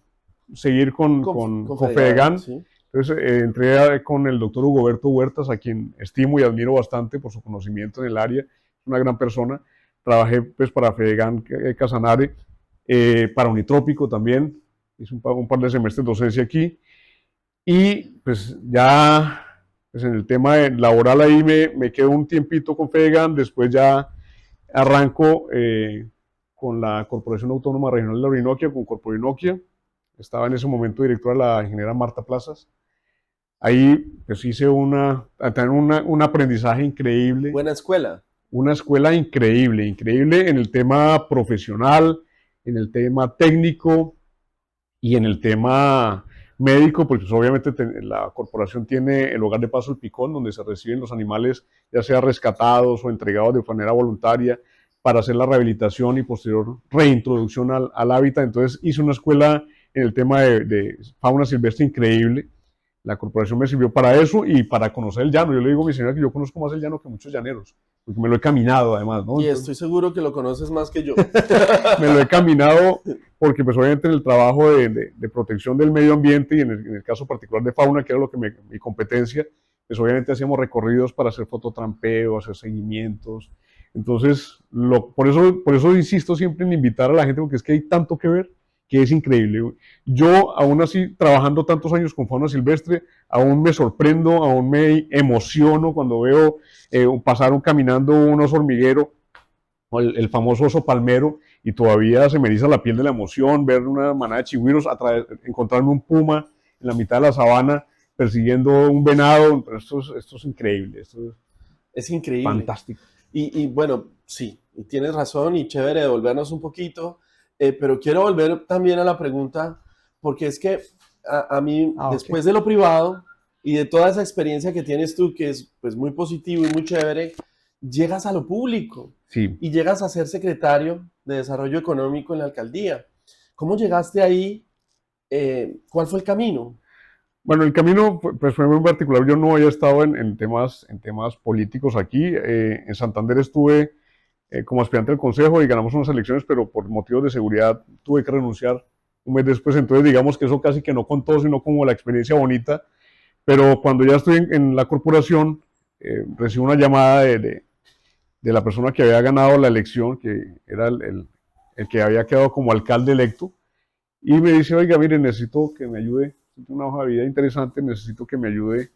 seguir Con con Fedegan, Fedegan. sí. Entonces, con el doctor Hugoberto Huertas, a quien estimo y admiro bastante por su conocimiento en el área. Es una gran persona. Trabajé pues para Fedegan Casanare, para Unitrópico también. Hice un par de semestres de docencia aquí. Y pues ya pues en el tema laboral ahí me quedo un tiempito con Fedegan, después ya arranco con la Corporación Autónoma Regional de la Orinoquia, con Corporinoquia. Estaba en ese momento directora la ingeniera Marta Plazas. Ahí pues hice un aprendizaje increíble, Buena escuela. una escuela increíble, increíble en el tema profesional, en el tema técnico y en el tema médico, porque pues, obviamente la corporación tiene el hogar de Paso El Picón, donde se reciben los animales, ya sea rescatados o entregados de manera voluntaria, para hacer la rehabilitación y posterior reintroducción al hábitat. Entonces hice una escuela en el tema de fauna silvestre increíble. La corporación me sirvió para eso y para conocer el llano. Yo le digo a mi señora que yo conozco más el llano que muchos llaneros, porque me lo he caminado además, ¿no? Y Entonces, estoy seguro que lo conoces más que yo. me lo he caminado porque pues obviamente en el trabajo de protección del medio ambiente y en el caso particular de fauna, que era lo que mi competencia, pues obviamente hacíamos recorridos para hacer fototrampeo, hacer seguimientos. Entonces, por eso insisto siempre en invitar a la gente, porque es que hay tanto que ver que es increíble. Yo, aún así, trabajando tantos años con fauna silvestre, aún me sorprendo, aún me emociono cuando veo pasar caminando un oso hormiguero, el famoso oso palmero, y todavía se me eriza la piel de la emoción ver una manada de chigüiros, encontrarme un puma en la mitad de la sabana persiguiendo un venado. Esto es increíble, esto es Es increíble. fantástico. Y bueno, sí, y tienes razón y chévere devolvernos un poquito, pero quiero volver también a la pregunta, porque es que a mí, Ah, ok. después de lo privado y de toda esa experiencia que tienes tú, que es pues muy positivo y muy chévere, llegas a lo público Sí. y llegas a ser secretario de Desarrollo Económico en la alcaldía. ¿Cómo llegaste ahí? ¿Cuál fue el camino? Bueno, el camino pues, fue muy particular. Yo no había estado en temas políticos aquí. En Santander estuve como aspirante al consejo y ganamos unas elecciones, pero por motivos de seguridad tuve que renunciar un mes después. Entonces, digamos que eso casi que no contó, sino como la experiencia bonita. Pero cuando ya estoy en la corporación, recibo una llamada de la persona que había ganado la elección, que era el que había quedado como alcalde electo, y me dice, oiga, mire, necesito que me ayude, tengo una hoja de vida interesante, necesito que me ayude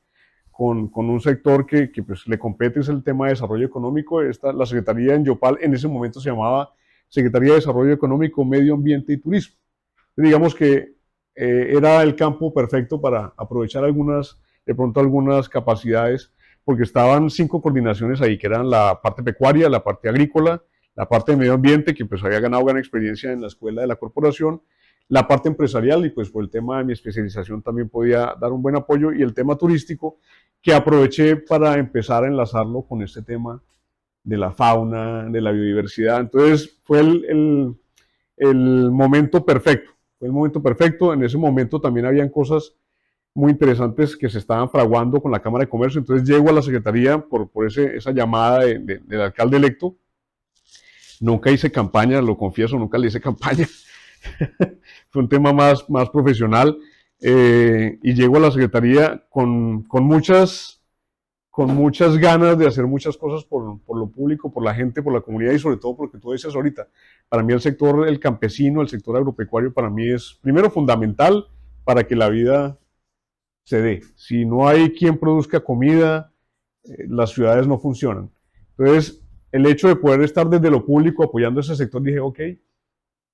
con un sector que pues, le compete, es el tema de desarrollo económico. La Secretaría en Yopal en ese momento se llamaba Secretaría de Desarrollo Económico, Medio Ambiente y Turismo. Digamos que era el campo perfecto para aprovechar de pronto algunas capacidades, porque estaban 5 coordinaciones ahí, que eran la parte pecuaria, la parte agrícola, la parte de medio ambiente, que pues había ganado gran experiencia en la escuela de la corporación, la parte empresarial, y pues por el tema de mi especialización también podía dar un buen apoyo, y el tema turístico, que aproveché para empezar a enlazarlo con este tema de la fauna, de la biodiversidad. Entonces fue el momento perfecto, fue el momento perfecto. En ese momento también habían cosas muy interesantes que se estaban fraguando con la Cámara de Comercio. Entonces llego a la Secretaría por esa llamada del alcalde electo. Nunca hice campaña, lo confieso, nunca le hice campaña. Fue un tema más profesional. Y llego a la Secretaría con muchas ganas de hacer muchas cosas por lo público, por la gente, por la comunidad, y sobre todo porque tú decías ahorita, para mí el sector el campesino, el sector agropecuario, para mí es primero fundamental para que la vida se dé. Si no hay quien produzca comida, las ciudades no funcionan. Entonces, el hecho de poder estar desde lo público apoyando ese sector, dije, ok,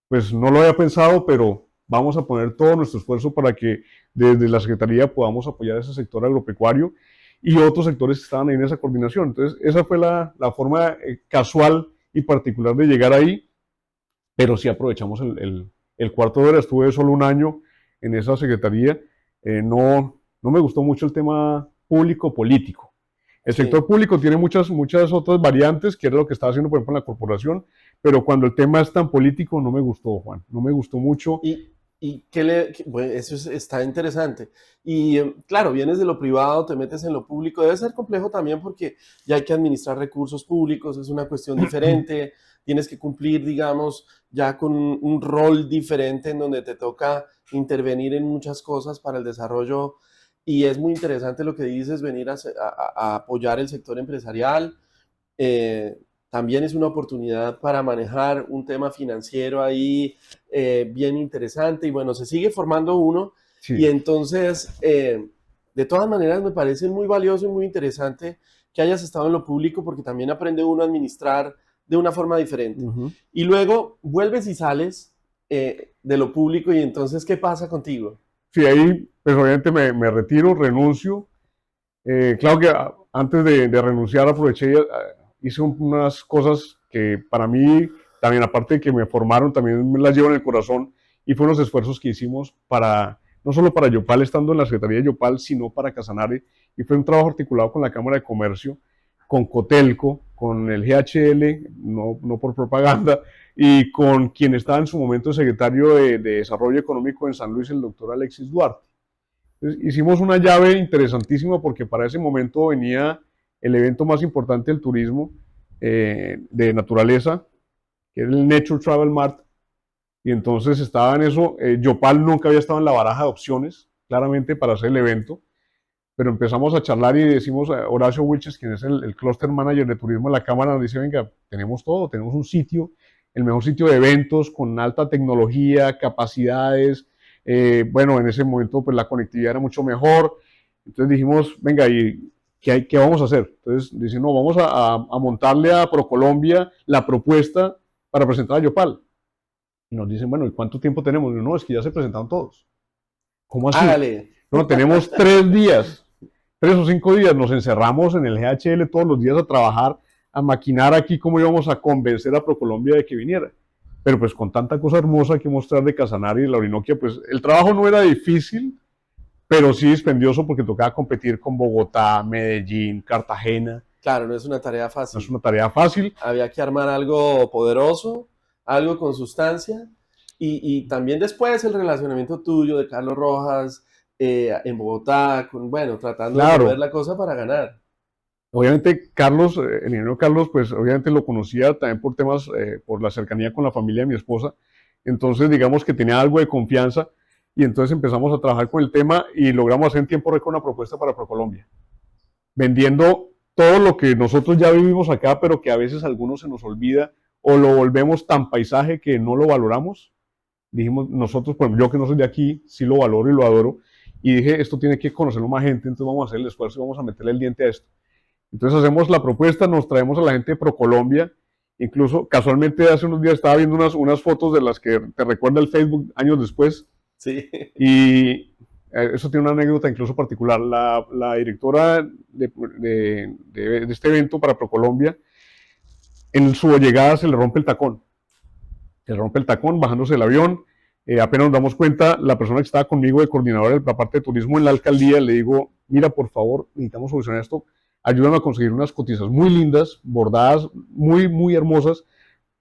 pues no lo había pensado, pero vamos a poner todo nuestro esfuerzo para que desde la Secretaría podamos apoyar ese sector agropecuario y otros sectores que estaban ahí en esa coordinación. Entonces, esa fue la forma casual y particular de llegar ahí, pero sí aprovechamos el cuarto de hora. Estuve solo un año en esa Secretaría. No me gustó mucho el tema público-político. El Sí. sector público tiene muchas otras variantes, que era lo que estaba haciendo, por ejemplo, en la corporación, pero cuando el tema es tan político, no me gustó, Juan. No me gustó mucho. Y, Y bueno, está interesante. Y claro, vienes de lo privado, te metes en lo público. Debe ser complejo también porque ya hay que administrar recursos públicos, es una cuestión diferente. Tienes que cumplir, digamos, ya con un rol diferente en donde te toca intervenir en muchas cosas para el desarrollo. Y es muy interesante lo que dices, venir a apoyar el sector empresarial. eh, También es una oportunidad para manejar un tema financiero ahí bien interesante y bueno, se sigue formando uno y Sí, entonces, de todas maneras, me parece muy valioso y muy interesante que hayas estado en lo público porque también aprende uno a administrar de una forma diferente. ujú. Y luego vuelves y sales de lo público y entonces, ¿qué pasa contigo? Sí, ahí pues obviamente me retiro, renuncio. Claro que antes de renunciar aproveché, hice unas cosas que para mí, también aparte de que me formaron, también me las llevo en el corazón y fueron los esfuerzos que hicimos para, no solo para Yopal estando en la Secretaría de Yopal, sino para Casanare. Y fue un trabajo articulado con la Cámara de Comercio, con Cotelco, con el GHL, no por propaganda, y con quien estaba en su momento secretario de Desarrollo Económico en San Luis, el doctor Alexis Duarte. Entonces, hicimos una llave interesantísima porque para ese momento venía el evento más importante del turismo de naturaleza, que es el Nature Travel Mart, y entonces estaba en eso. Yopal nunca había estado en la baraja de opciones, claramente, para hacer el evento, pero empezamos a charlar y decimos a Horacio Wilches, quien es el cluster manager de turismo de la Cámara, nos dice, venga, tenemos todo, tenemos un sitio, el mejor sitio de eventos, con alta tecnología, capacidades, bueno, en ese momento pues la conectividad era mucho mejor, entonces dijimos, venga, ¿y qué vamos a hacer? Entonces dicen, no, vamos a montarle a ProColombia la propuesta para presentar a Yopal. Y nos dicen, bueno, ¿y cuánto tiempo tenemos? Y no, es que ya se presentaron todos. ¿Cómo así? Hágale. No, tenemos 3 días, 3 o 5 días. Nos encerramos en el GHL todos los días a trabajar, a maquinar aquí cómo íbamos a convencer a ProColombia de que viniera. Pero pues con tanta cosa hermosa que mostrar de Casanare y la Orinoquia, pues el trabajo no era difícil, pero sí dispendioso porque tocaba competir con Bogotá, Medellín, Cartagena. Claro, no es una tarea No es fácil. una tarea fácil. Había que armar algo poderoso, algo con sustancia, y también después el relacionamiento tuyo de Carlos Rojas en Bogotá, bueno, tratando de mover Claro, la cosa para ganar. obviamente Carlos, el ingeniero Carlos, pues obviamente lo conocía también por temas, por la cercanía con la familia de mi esposa. Entonces digamos que tenía algo de confianza y entonces empezamos a trabajar con el tema y logramos hacer en tiempo récord una propuesta para ProColombia, vendiendo todo lo que nosotros ya vivimos acá, pero que a veces a algunos se nos olvida o lo volvemos tan paisaje que no lo valoramos. Dijimos nosotros, pues yo que no soy de aquí, sí lo valoro y lo adoro. Y dije, esto tiene que conocerlo más gente, entonces vamos a hacer el esfuerzo y vamos a meterle el diente a esto. Entonces hacemos la propuesta, nos traemos a la gente de ProColombia. Incluso casualmente hace unos días estaba viendo unas fotos de las que te recuerda el Facebook años después. Sí, Y eso tiene una anécdota incluso particular. La directora de este evento para ProColombia, en su llegada se le rompe el tacón. Se le rompe el tacón bajándose del avión. Apenas nos damos cuenta, la persona que estaba conmigo de coordinadora de la parte de turismo en la alcaldía, le digo, mira, por favor, necesitamos solucionar esto. Ayúdame a conseguir unas cotizas muy lindas, bordadas, muy, muy hermosas,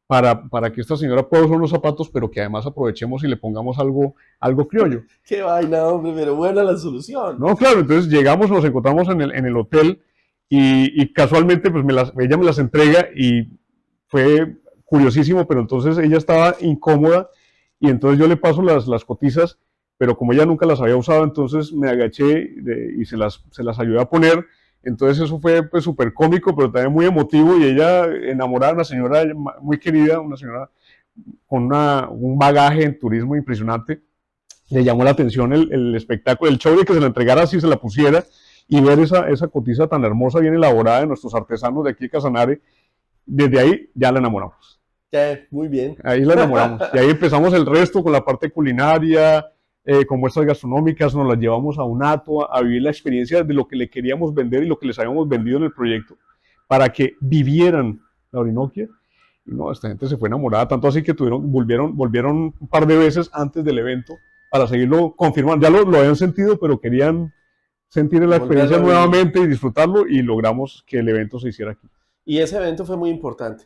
para que esta señora pueda usar unos zapatos, pero que además aprovechemos y le pongamos algo criollo. qué vaina, hombre, pero buena la solución. No, claro, entonces llegamos, nos encontramos en el hotel y casualmente pues ella me las entrega y fue curiosísimo, pero entonces ella estaba incómoda y entonces yo le paso las cotizas, pero como ella nunca las había usado, entonces me agaché y se las ayudé a poner. Entonces eso fue pues súper cómico, pero también muy emotivo y ella enamorada, una señora muy querida, una señora con un bagaje en turismo impresionante, le llamó la atención el espectáculo, el show de que se la entregara así, se la pusiera y ver esa cotiza tan hermosa, bien elaborada de nuestros artesanos de aquí de Casanare. Desde ahí ya la enamoramos. Muy bien. Ahí la enamoramos. Y ahí empezamos el resto con la parte culinaria, con muestras gastronómicas, nos las llevamos a un ato, a vivir la experiencia de lo que le queríamos vender y lo que les habíamos vendido en el proyecto, para que vivieran la Orinoquia. Y no, esta gente se fue enamorada, tanto así que volvieron un par de veces antes del evento para seguirlo confirmando. Ya lo habían sentido, pero querían sentir la experiencia Volverlo a vivir. nuevamente y disfrutarlo y logramos que el evento se hiciera aquí. Y ese evento fue muy importante.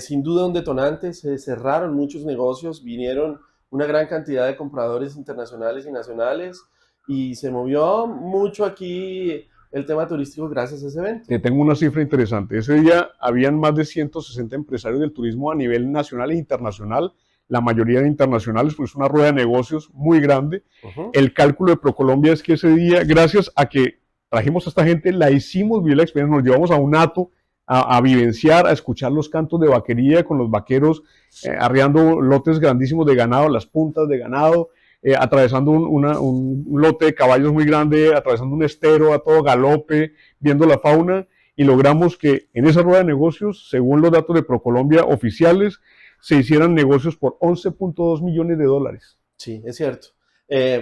Sin duda un detonante, se cerraron muchos negocios, vinieron una gran cantidad de compradores internacionales y nacionales, y se movió mucho aquí el tema turístico gracias a ese evento. Te tengo una cifra interesante. Ese día habían más de 160 empresarios del turismo a nivel nacional e internacional, la mayoría de internacionales, pues es una rueda de negocios muy grande. El cálculo de ProColombia es que ese día, gracias a que trajimos a esta gente, la hicimos vivir la experiencia, nos llevamos a un hato a vivenciar, a escuchar los cantos de vaquería con los vaqueros arriando lotes grandísimos de ganado, las puntas de ganado, atravesando un lote de caballos muy grande, atravesando un estero a todo galope, viendo la fauna, y logramos que en esa rueda de negocios, según los datos de ProColombia oficiales, se hicieran negocios por 11.2 millones de dólares. Sí, es cierto.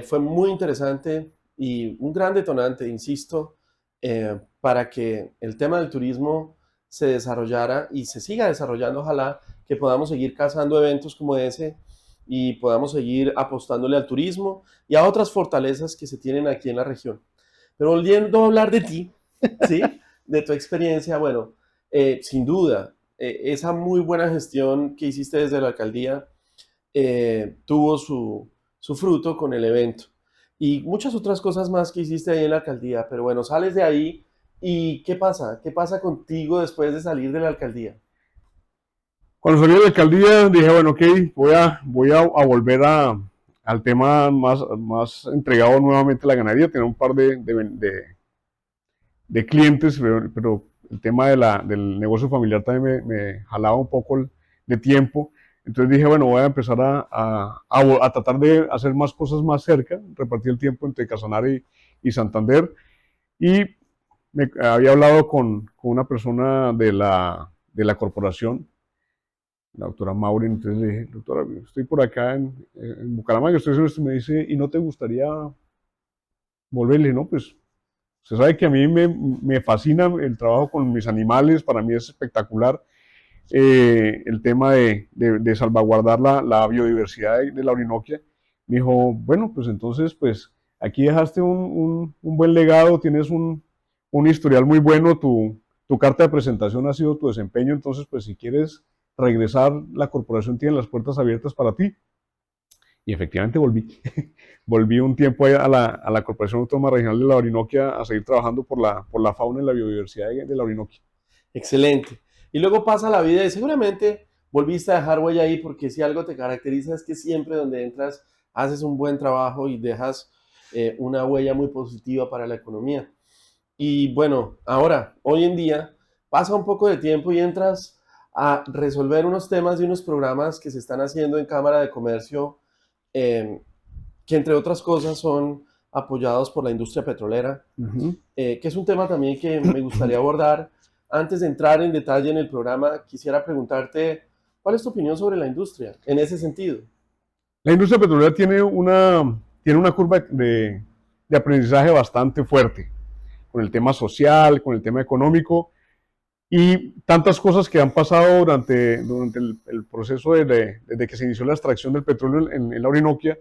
Fue muy interesante y un gran detonante, insisto, para que el tema del turismo se desarrollara y se siga desarrollando. Ojalá que podamos seguir cazando eventos como ese y podamos seguir apostándole al turismo y a otras fortalezas que se tienen aquí en la región. Pero volviendo a hablar de ti, ¿sí? De tu experiencia, bueno, sin duda, esa muy buena gestión que hiciste desde la alcaldía tuvo su fruto con el evento. Y muchas otras cosas más que hiciste ahí en la alcaldía, pero bueno, sales de ahí y ¿qué pasa? ¿Qué pasa contigo después de salir de la alcaldía? Cuando salí de la alcaldía dije, bueno, ok, voy a volver al tema más entregado nuevamente a la ganadería. Tenía un par de clientes, pero el tema del negocio familiar también me jalaba un poco de tiempo. Entonces dije, bueno, voy a empezar a tratar de hacer más cosas más cerca, repartir el tiempo entre Casanare y Santander. Y había hablado con una persona de la corporación, la doctora Maureen. Entonces le dije, doctora, estoy por acá en Bucaramanga, estoy haciendo esto, y me dice, ¿y no te gustaría volverle? No, pues usted sabe que a mí me fascina el trabajo con mis animales, para mí es espectacular el tema de salvaguardar la biodiversidad de la Orinoquia. Me dijo, bueno, pues entonces, pues aquí dejaste un buen legado, tienes un historial muy bueno, tu carta de presentación ha sido tu desempeño, entonces, pues si quieres regresar, la corporación tiene las puertas abiertas para ti. Y efectivamente volví. Volví un tiempo a la Corporación Autónoma Regional de la Orinoquia a seguir trabajando por la fauna y la biodiversidad de la Orinoquia. Excelente. Y luego pasa la vida y seguramente volviste a dejar huella ahí porque si algo te caracteriza es que siempre donde entras haces un buen trabajo y dejas una huella muy positiva para la economía. Y bueno, ahora, hoy en día, pasa un poco de tiempo y entras a resolver unos temas de unos programas que se están haciendo en Cámara de Comercio, que entre otras cosas son apoyados por la industria petrolera, Ujú. que es un tema también que me gustaría abordar. Antes de entrar en detalle en el programa, quisiera preguntarte, ¿cuál es tu opinión sobre la industria en ese sentido? La industria petrolera tiene una curva de aprendizaje bastante fuerte, con el tema social, con el tema económico, y tantas cosas que han pasado durante el proceso desde que se inició la extracción del petróleo en la Orinoquia,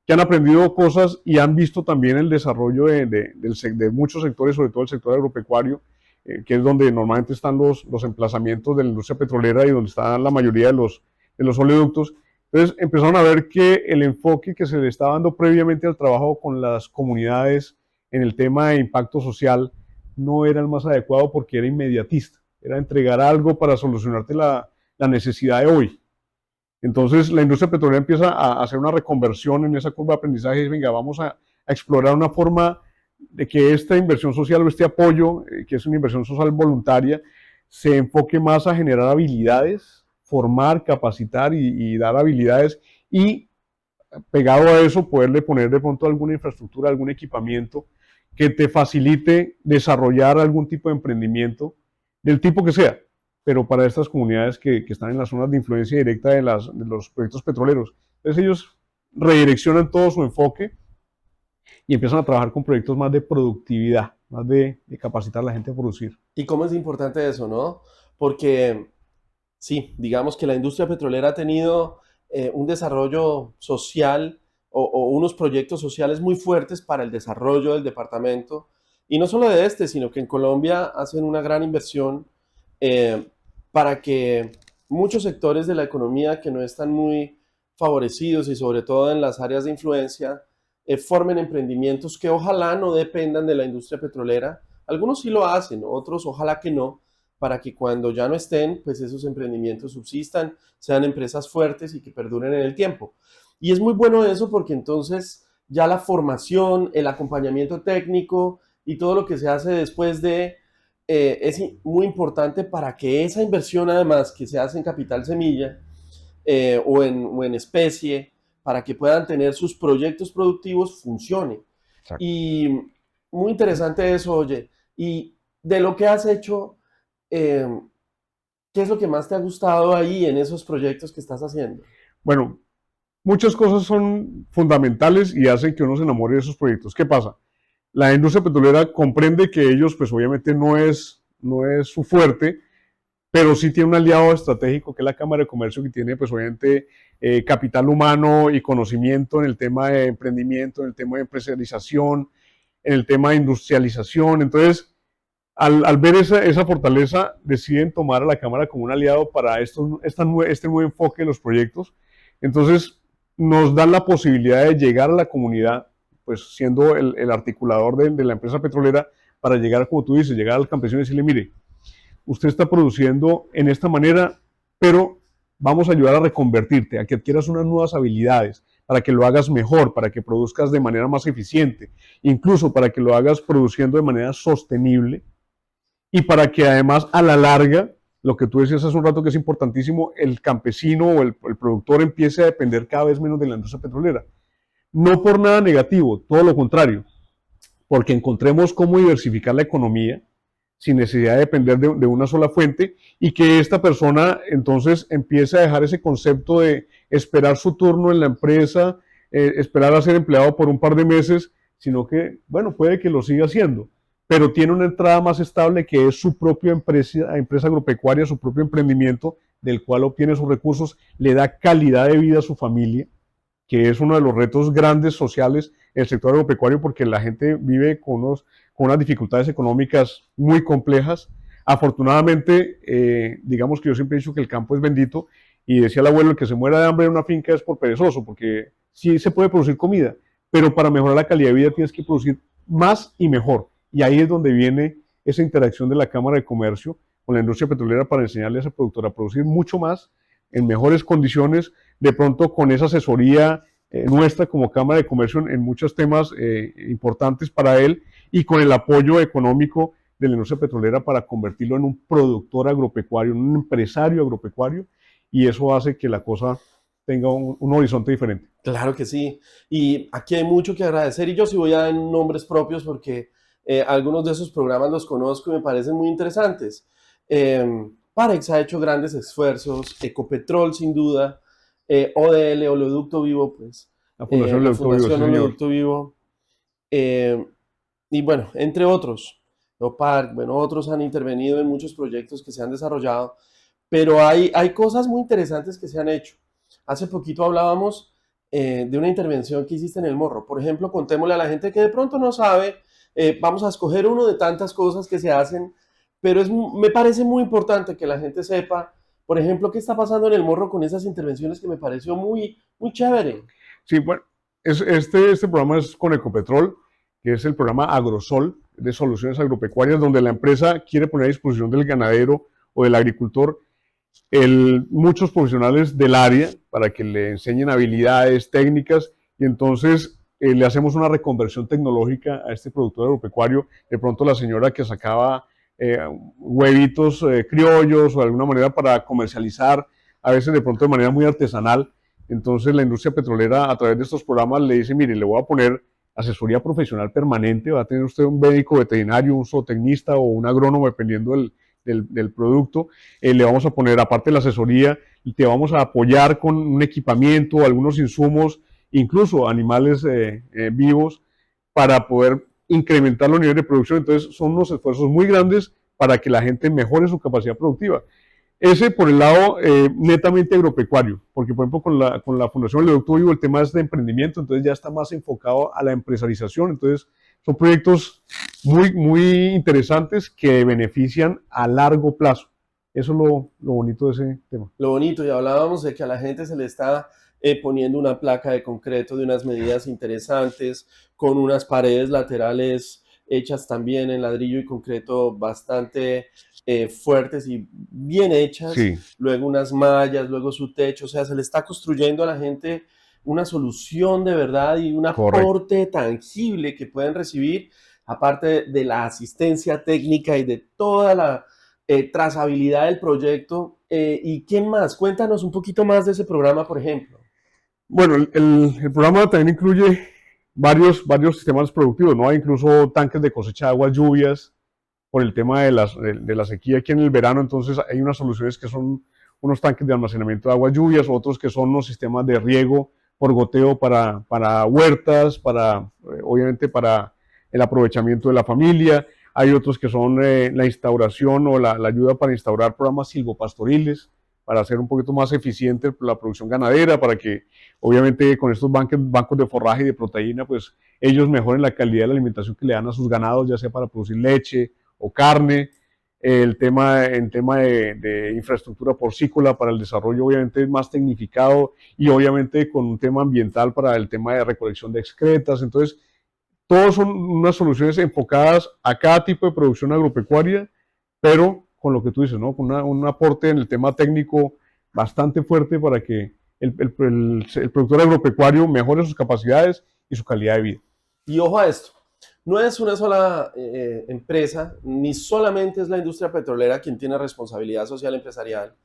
que han aprendido cosas y han visto también el desarrollo de muchos sectores, sobre todo el sector agropecuario, que es donde normalmente están los emplazamientos de la industria petrolera y donde está la mayoría de los oleoductos. Entonces empezaron a ver que el enfoque que se le estaba dando previamente al trabajo con las comunidades en el tema de impacto social no era el más adecuado, porque era inmediatista, era entregar algo para solucionarte la necesidad de hoy. Entonces la industria petrolera empieza a hacer una reconversión en esa curva de aprendizaje y venga, vamos a explorar una forma de que esta inversión social o este apoyo, que es una inversión social voluntaria, se enfoque más a generar habilidades, formar, capacitar y dar habilidades, y pegado a eso poderle poner de pronto alguna infraestructura, algún equipamiento que te facilite desarrollar algún tipo de emprendimiento del tipo que sea, pero para estas comunidades que están en las zonas de influencia directa de los proyectos petroleros. Entonces ellos redireccionan todo su enfoque y empiezan a trabajar con proyectos más de productividad, más de capacitar a la gente a producir. ¿Y cómo es importante eso, no? Porque sí, digamos que la industria petrolera ha tenido un desarrollo social o unos proyectos sociales muy fuertes para el desarrollo del departamento. Y no solo de este, sino que en Colombia hacen una gran inversión eh, para que muchos sectores de la economía que no están muy favorecidos y sobre todo en las áreas de influencia, formen emprendimientos que ojalá no dependan de la industria petrolera. Algunos sí lo hacen, otros ojalá que no, para que cuando ya no estén, pues esos emprendimientos subsistan, sean empresas fuertes y que perduren en el tiempo. Y es muy bueno eso porque entonces ya la formación, el acompañamiento técnico y todo lo que se hace después de es muy importante para que esa inversión además que se hace en capital semilla o en especie, para que puedan tener sus proyectos productivos, funcione. Exacto. Y muy interesante eso, oye. Y de lo que has hecho, eh, ¿qué es lo que más te ha gustado ahí en esos proyectos que estás haciendo? Bueno, muchas cosas son fundamentales y hacen que uno se enamore de esos proyectos. ¿Qué pasa? La industria petrolera comprende que ellos, pues obviamente no es su fuerte, pero sí tiene un aliado estratégico que es la Cámara de Comercio, que tiene pues obviamente capital humano y conocimiento en el tema de emprendimiento, en el tema de empresarialización, en el tema de industrialización. Entonces, al ver esa fortaleza, deciden tomar a la Cámara como un aliado para este nuevo enfoque de los proyectos. Entonces, nos dan la posibilidad de llegar a la comunidad, pues siendo el articulador de la empresa petrolera, para llegar, como tú dices, llegar al campesino y decirle, mire, usted está produciendo en esta manera, pero vamos a ayudar a reconvertirte, a que adquieras unas nuevas habilidades, para que lo hagas mejor, para que produzcas de manera más eficiente, incluso para que lo hagas produciendo de manera sostenible y para que además a la larga, lo que tú decías hace un rato que es importantísimo, el campesino o el productor empiece a depender cada vez menos de la industria petrolera. No por nada negativo, todo lo contrario, porque encontremos cómo diversificar la economía sin necesidad de depender de una sola fuente y que esta persona entonces empiece a dejar ese concepto de esperar su turno en la empresa, esperar a ser empleado por un par de meses, sino que, bueno, puede que lo siga haciendo, pero tiene una entrada más estable que es su propia empresa agropecuaria, su propio emprendimiento, del cual obtiene sus recursos, le da calidad de vida a su familia, que es uno de los retos grandes sociales en el sector agropecuario porque la gente vive con unas dificultades económicas muy complejas. Afortunadamente, digamos que yo siempre he dicho que el campo es bendito y decía el abuelo, el que se muera de hambre en una finca es por perezoso, porque sí se puede producir comida, pero para mejorar la calidad de vida tienes que producir más y mejor. Y ahí es donde viene esa interacción de la Cámara de Comercio con la industria petrolera para enseñarle a ese productor a producir mucho más en mejores condiciones, de pronto con esa asesoría nuestra como Cámara de Comercio en muchos temas importantes para él y con el apoyo económico de la industria petrolera para convertirlo en un productor agropecuario, en un empresario agropecuario, y eso hace que la cosa tenga un horizonte diferente. Claro que sí. Y aquí hay mucho que agradecer y yo sí voy a dar nombres propios porque algunos de esos programas los conozco y me parecen muy interesantes. Parex ha hecho grandes esfuerzos, Ecopetrol sin duda, ODL, Oleoducto Vivo, pues La Fundación la Leeuto Vivo, sí Fundación señor. Oleoducto Vivo, eh, y bueno, entre otros, Leopard, bueno, otros han intervenido en muchos proyectos que se han desarrollado, pero hay cosas muy interesantes que se han hecho. Hace poquito hablábamos de una intervención que hiciste en el Morro. Por ejemplo, contémosle a la gente que de pronto no sabe, vamos a escoger uno de tantas cosas que se hacen, pero me parece muy importante que la gente sepa, por ejemplo, qué está pasando en el Morro con esas intervenciones que me pareció muy chévere. Sí, bueno, este programa es con Ecopetrol, que es el programa Agrosol de soluciones agropecuarias, donde la empresa quiere poner a disposición del ganadero o del agricultor muchos profesionales del área para que le enseñen habilidades técnicas y entonces le hacemos una reconversión tecnológica a este productor agropecuario. De pronto la señora que sacaba eh, huevitos criollos o de alguna manera para comercializar, a veces de pronto de manera muy artesanal. Entonces la industria petrolera a través de estos programas le dice, mire, le voy a poner asesoría profesional permanente, va a tener usted un médico veterinario, un zootecnista o un agrónomo dependiendo del producto, le vamos a poner, aparte de la asesoría, y te vamos a apoyar con un equipamiento, algunos insumos, incluso animales vivos, para poder incrementar los niveles de producción. Entonces, son unos esfuerzos muy grandes para que la gente mejore su capacidad productiva. Ese por el lado netamente agropecuario, porque por ejemplo con la Fundación Oleoducto Vivo el tema es de emprendimiento, entonces ya está más enfocado a la empresarización, entonces son proyectos muy interesantes que benefician a largo plazo. Eso es lo bonito de ese tema. Lo bonito, y hablábamos de que a la gente se le está poniendo una placa de concreto de unas medidas interesantes, con unas paredes laterales hechas también en ladrillo y concreto bastante fuertes y bien hechas, Sí, luego unas mallas, luego su techo, o sea, se le está construyendo a la gente una solución de verdad y un correcto. aporte tangible que pueden recibir, aparte de la asistencia técnica y de toda la trazabilidad del proyecto. ¿Y quién más? Cuéntanos un poquito más de ese programa, por ejemplo. Bueno, el programa también incluye varios sistemas productivos, ¿no? Hay incluso tanques de cosecha de aguas lluvias por el tema de la sequía aquí en el verano, entonces hay unas soluciones que son unos tanques de almacenamiento de aguas lluvias, otros que son los sistemas de riego por goteo para huertas, obviamente para el aprovechamiento de la familia. Hay otros que son la instauración o la ayuda para instaurar programas silvopastoriles, para hacer un poquito más eficiente la producción ganadera, para que obviamente con estos bancos de forraje y de proteína, pues ellos mejoren la calidad de la alimentación que le dan a sus ganados, ya sea para producir leche o carne. En tema de infraestructura porcícola para el desarrollo obviamente más tecnificado y obviamente con un tema ambiental para el tema de recolección de excretas. Entonces, todos son unas soluciones enfocadas a cada tipo de producción agropecuaria, pero con lo que tú dices, ¿no? Con un aporte en el tema técnico bastante fuerte para que el productor agropecuario mejore sus capacidades y su calidad de vida. Y ojo a esto, no es una sola empresa, ni solamente es la industria petrolera quien tiene responsabilidad social empresarial,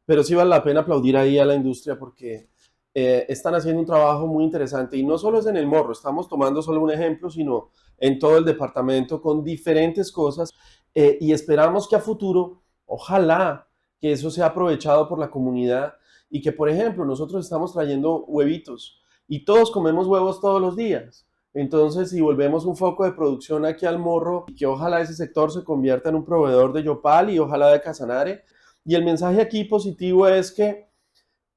pero sí vale la pena aplaudir ahí a la industria porque están haciendo un trabajo muy interesante y no solo es en el Morro, estamos tomando solo un ejemplo, sino en todo el departamento con diferentes cosas y esperamos que a futuro, ojalá que eso sea aprovechado por la comunidad y que, por ejemplo, nosotros estamos trayendo huevitos y todos comemos huevos todos los días. Entonces, si volvemos un foco de producción aquí al Morro, que ojalá ese sector se convierta en un proveedor de Yopal y ojalá de Casanare. Y el mensaje aquí positivo es que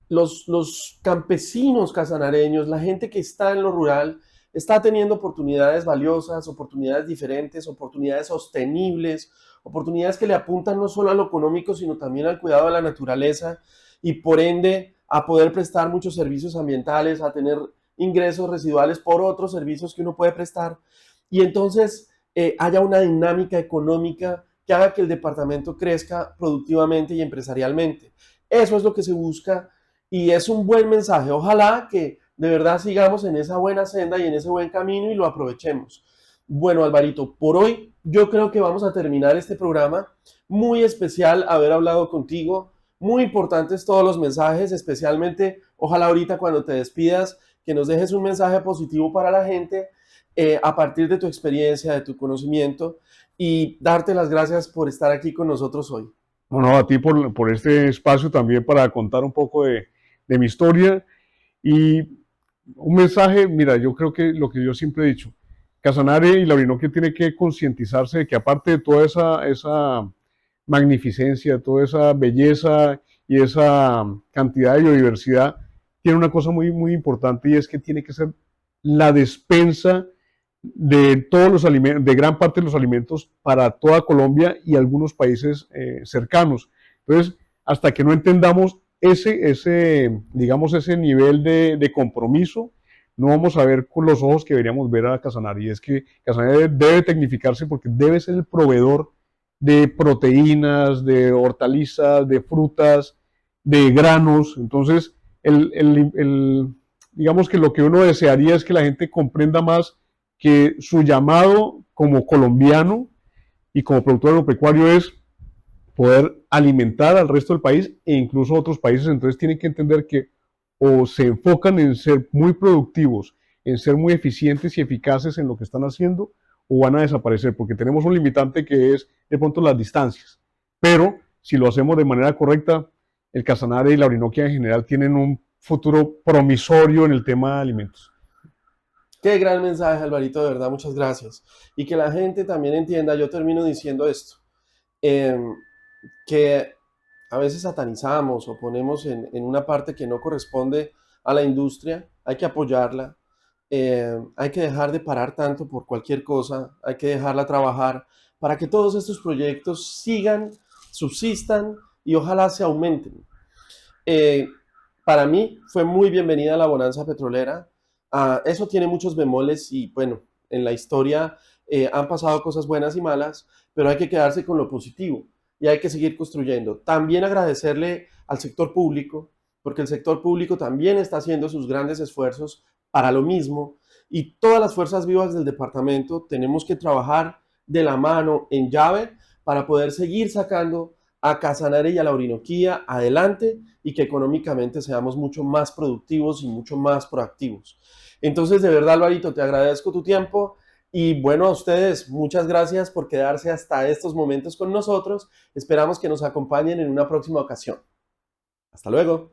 los campesinos casanareños, la gente que está en lo rural, está teniendo oportunidades valiosas, oportunidades diferentes, oportunidades sostenibles, oportunidades que le apuntan no solo a lo económico, sino también al cuidado de la naturaleza y por ende a poder prestar muchos servicios ambientales, a tener ingresos residuales por otros servicios que uno puede prestar. Y entonces haya una dinámica económica que haga que el departamento crezca productivamente y empresarialmente. Eso es lo que se busca y es un buen mensaje. Ojalá que de verdad sigamos en esa buena senda y en ese buen camino y lo aprovechemos. Bueno, Alvarito, por hoy yo creo que vamos a terminar este programa. Muy especial haber hablado contigo. Muy importantes todos los mensajes, especialmente ojalá ahorita cuando te despidas que nos dejes un mensaje positivo para la gente a partir de tu experiencia, de tu conocimiento y darte las gracias por estar aquí con nosotros hoy. Bueno, a ti por este espacio también para contar un poco de mi historia y un mensaje, mira, yo creo que lo que yo siempre he dicho, Casanare y la Orinoquia tiene que concientizarse de que aparte de toda esa magnificencia, toda esa belleza y esa cantidad de biodiversidad, tiene una cosa muy importante y es que tiene que ser la despensa de todos los alimentos, de gran parte de los alimentos para toda Colombia y algunos países cercanos. Entonces, hasta que no entendamos digamos, ese nivel de compromiso, no vamos a ver con los ojos que deberíamos ver a Casanare. Y es que Casanare debe tecnificarse porque debe ser el proveedor de proteínas, de hortalizas, de frutas, de granos. Entonces, digamos que lo que uno desearía es que la gente comprenda más que su llamado como colombiano y como productor agropecuario es poder alimentar al resto del país e incluso a otros países. Entonces tienen que entender que o se enfocan en ser muy productivos, en ser muy eficientes y eficaces en lo que están haciendo, o van a desaparecer, porque tenemos un limitante que es de pronto las distancias. Pero si lo hacemos de manera correcta, el Casanare y la Orinoquia en general tienen un futuro promisorio en el tema de alimentos. Qué gran mensaje, Alvarito, de verdad, muchas gracias. Y que la gente también entienda, yo termino diciendo esto, eh, que a veces satanizamos o ponemos en una parte que no corresponde a la industria, hay que apoyarla, hay que dejar de parar tanto por cualquier cosa, hay que dejarla trabajar para que todos estos proyectos sigan, subsistan y ojalá se aumenten. Eh, para mí fue muy bienvenida la bonanza petrolera. Eso tiene muchos bemoles y bueno, en la historia han pasado cosas buenas y malas, pero hay que quedarse con lo positivo y hay que seguir construyendo. También agradecerle al sector público, porque el sector público también está haciendo sus grandes esfuerzos para lo mismo y todas las fuerzas vivas del departamento tenemos que trabajar de la mano en llave para poder seguir sacando a Casanare y a la Orinoquía adelante y que económicamente seamos mucho más productivos y mucho más proactivos. Entonces, de verdad, Alvarito, te agradezco tu tiempo y bueno, a ustedes, muchas gracias por quedarse hasta estos momentos con nosotros. Esperamos que nos acompañen en una próxima ocasión. Hasta luego.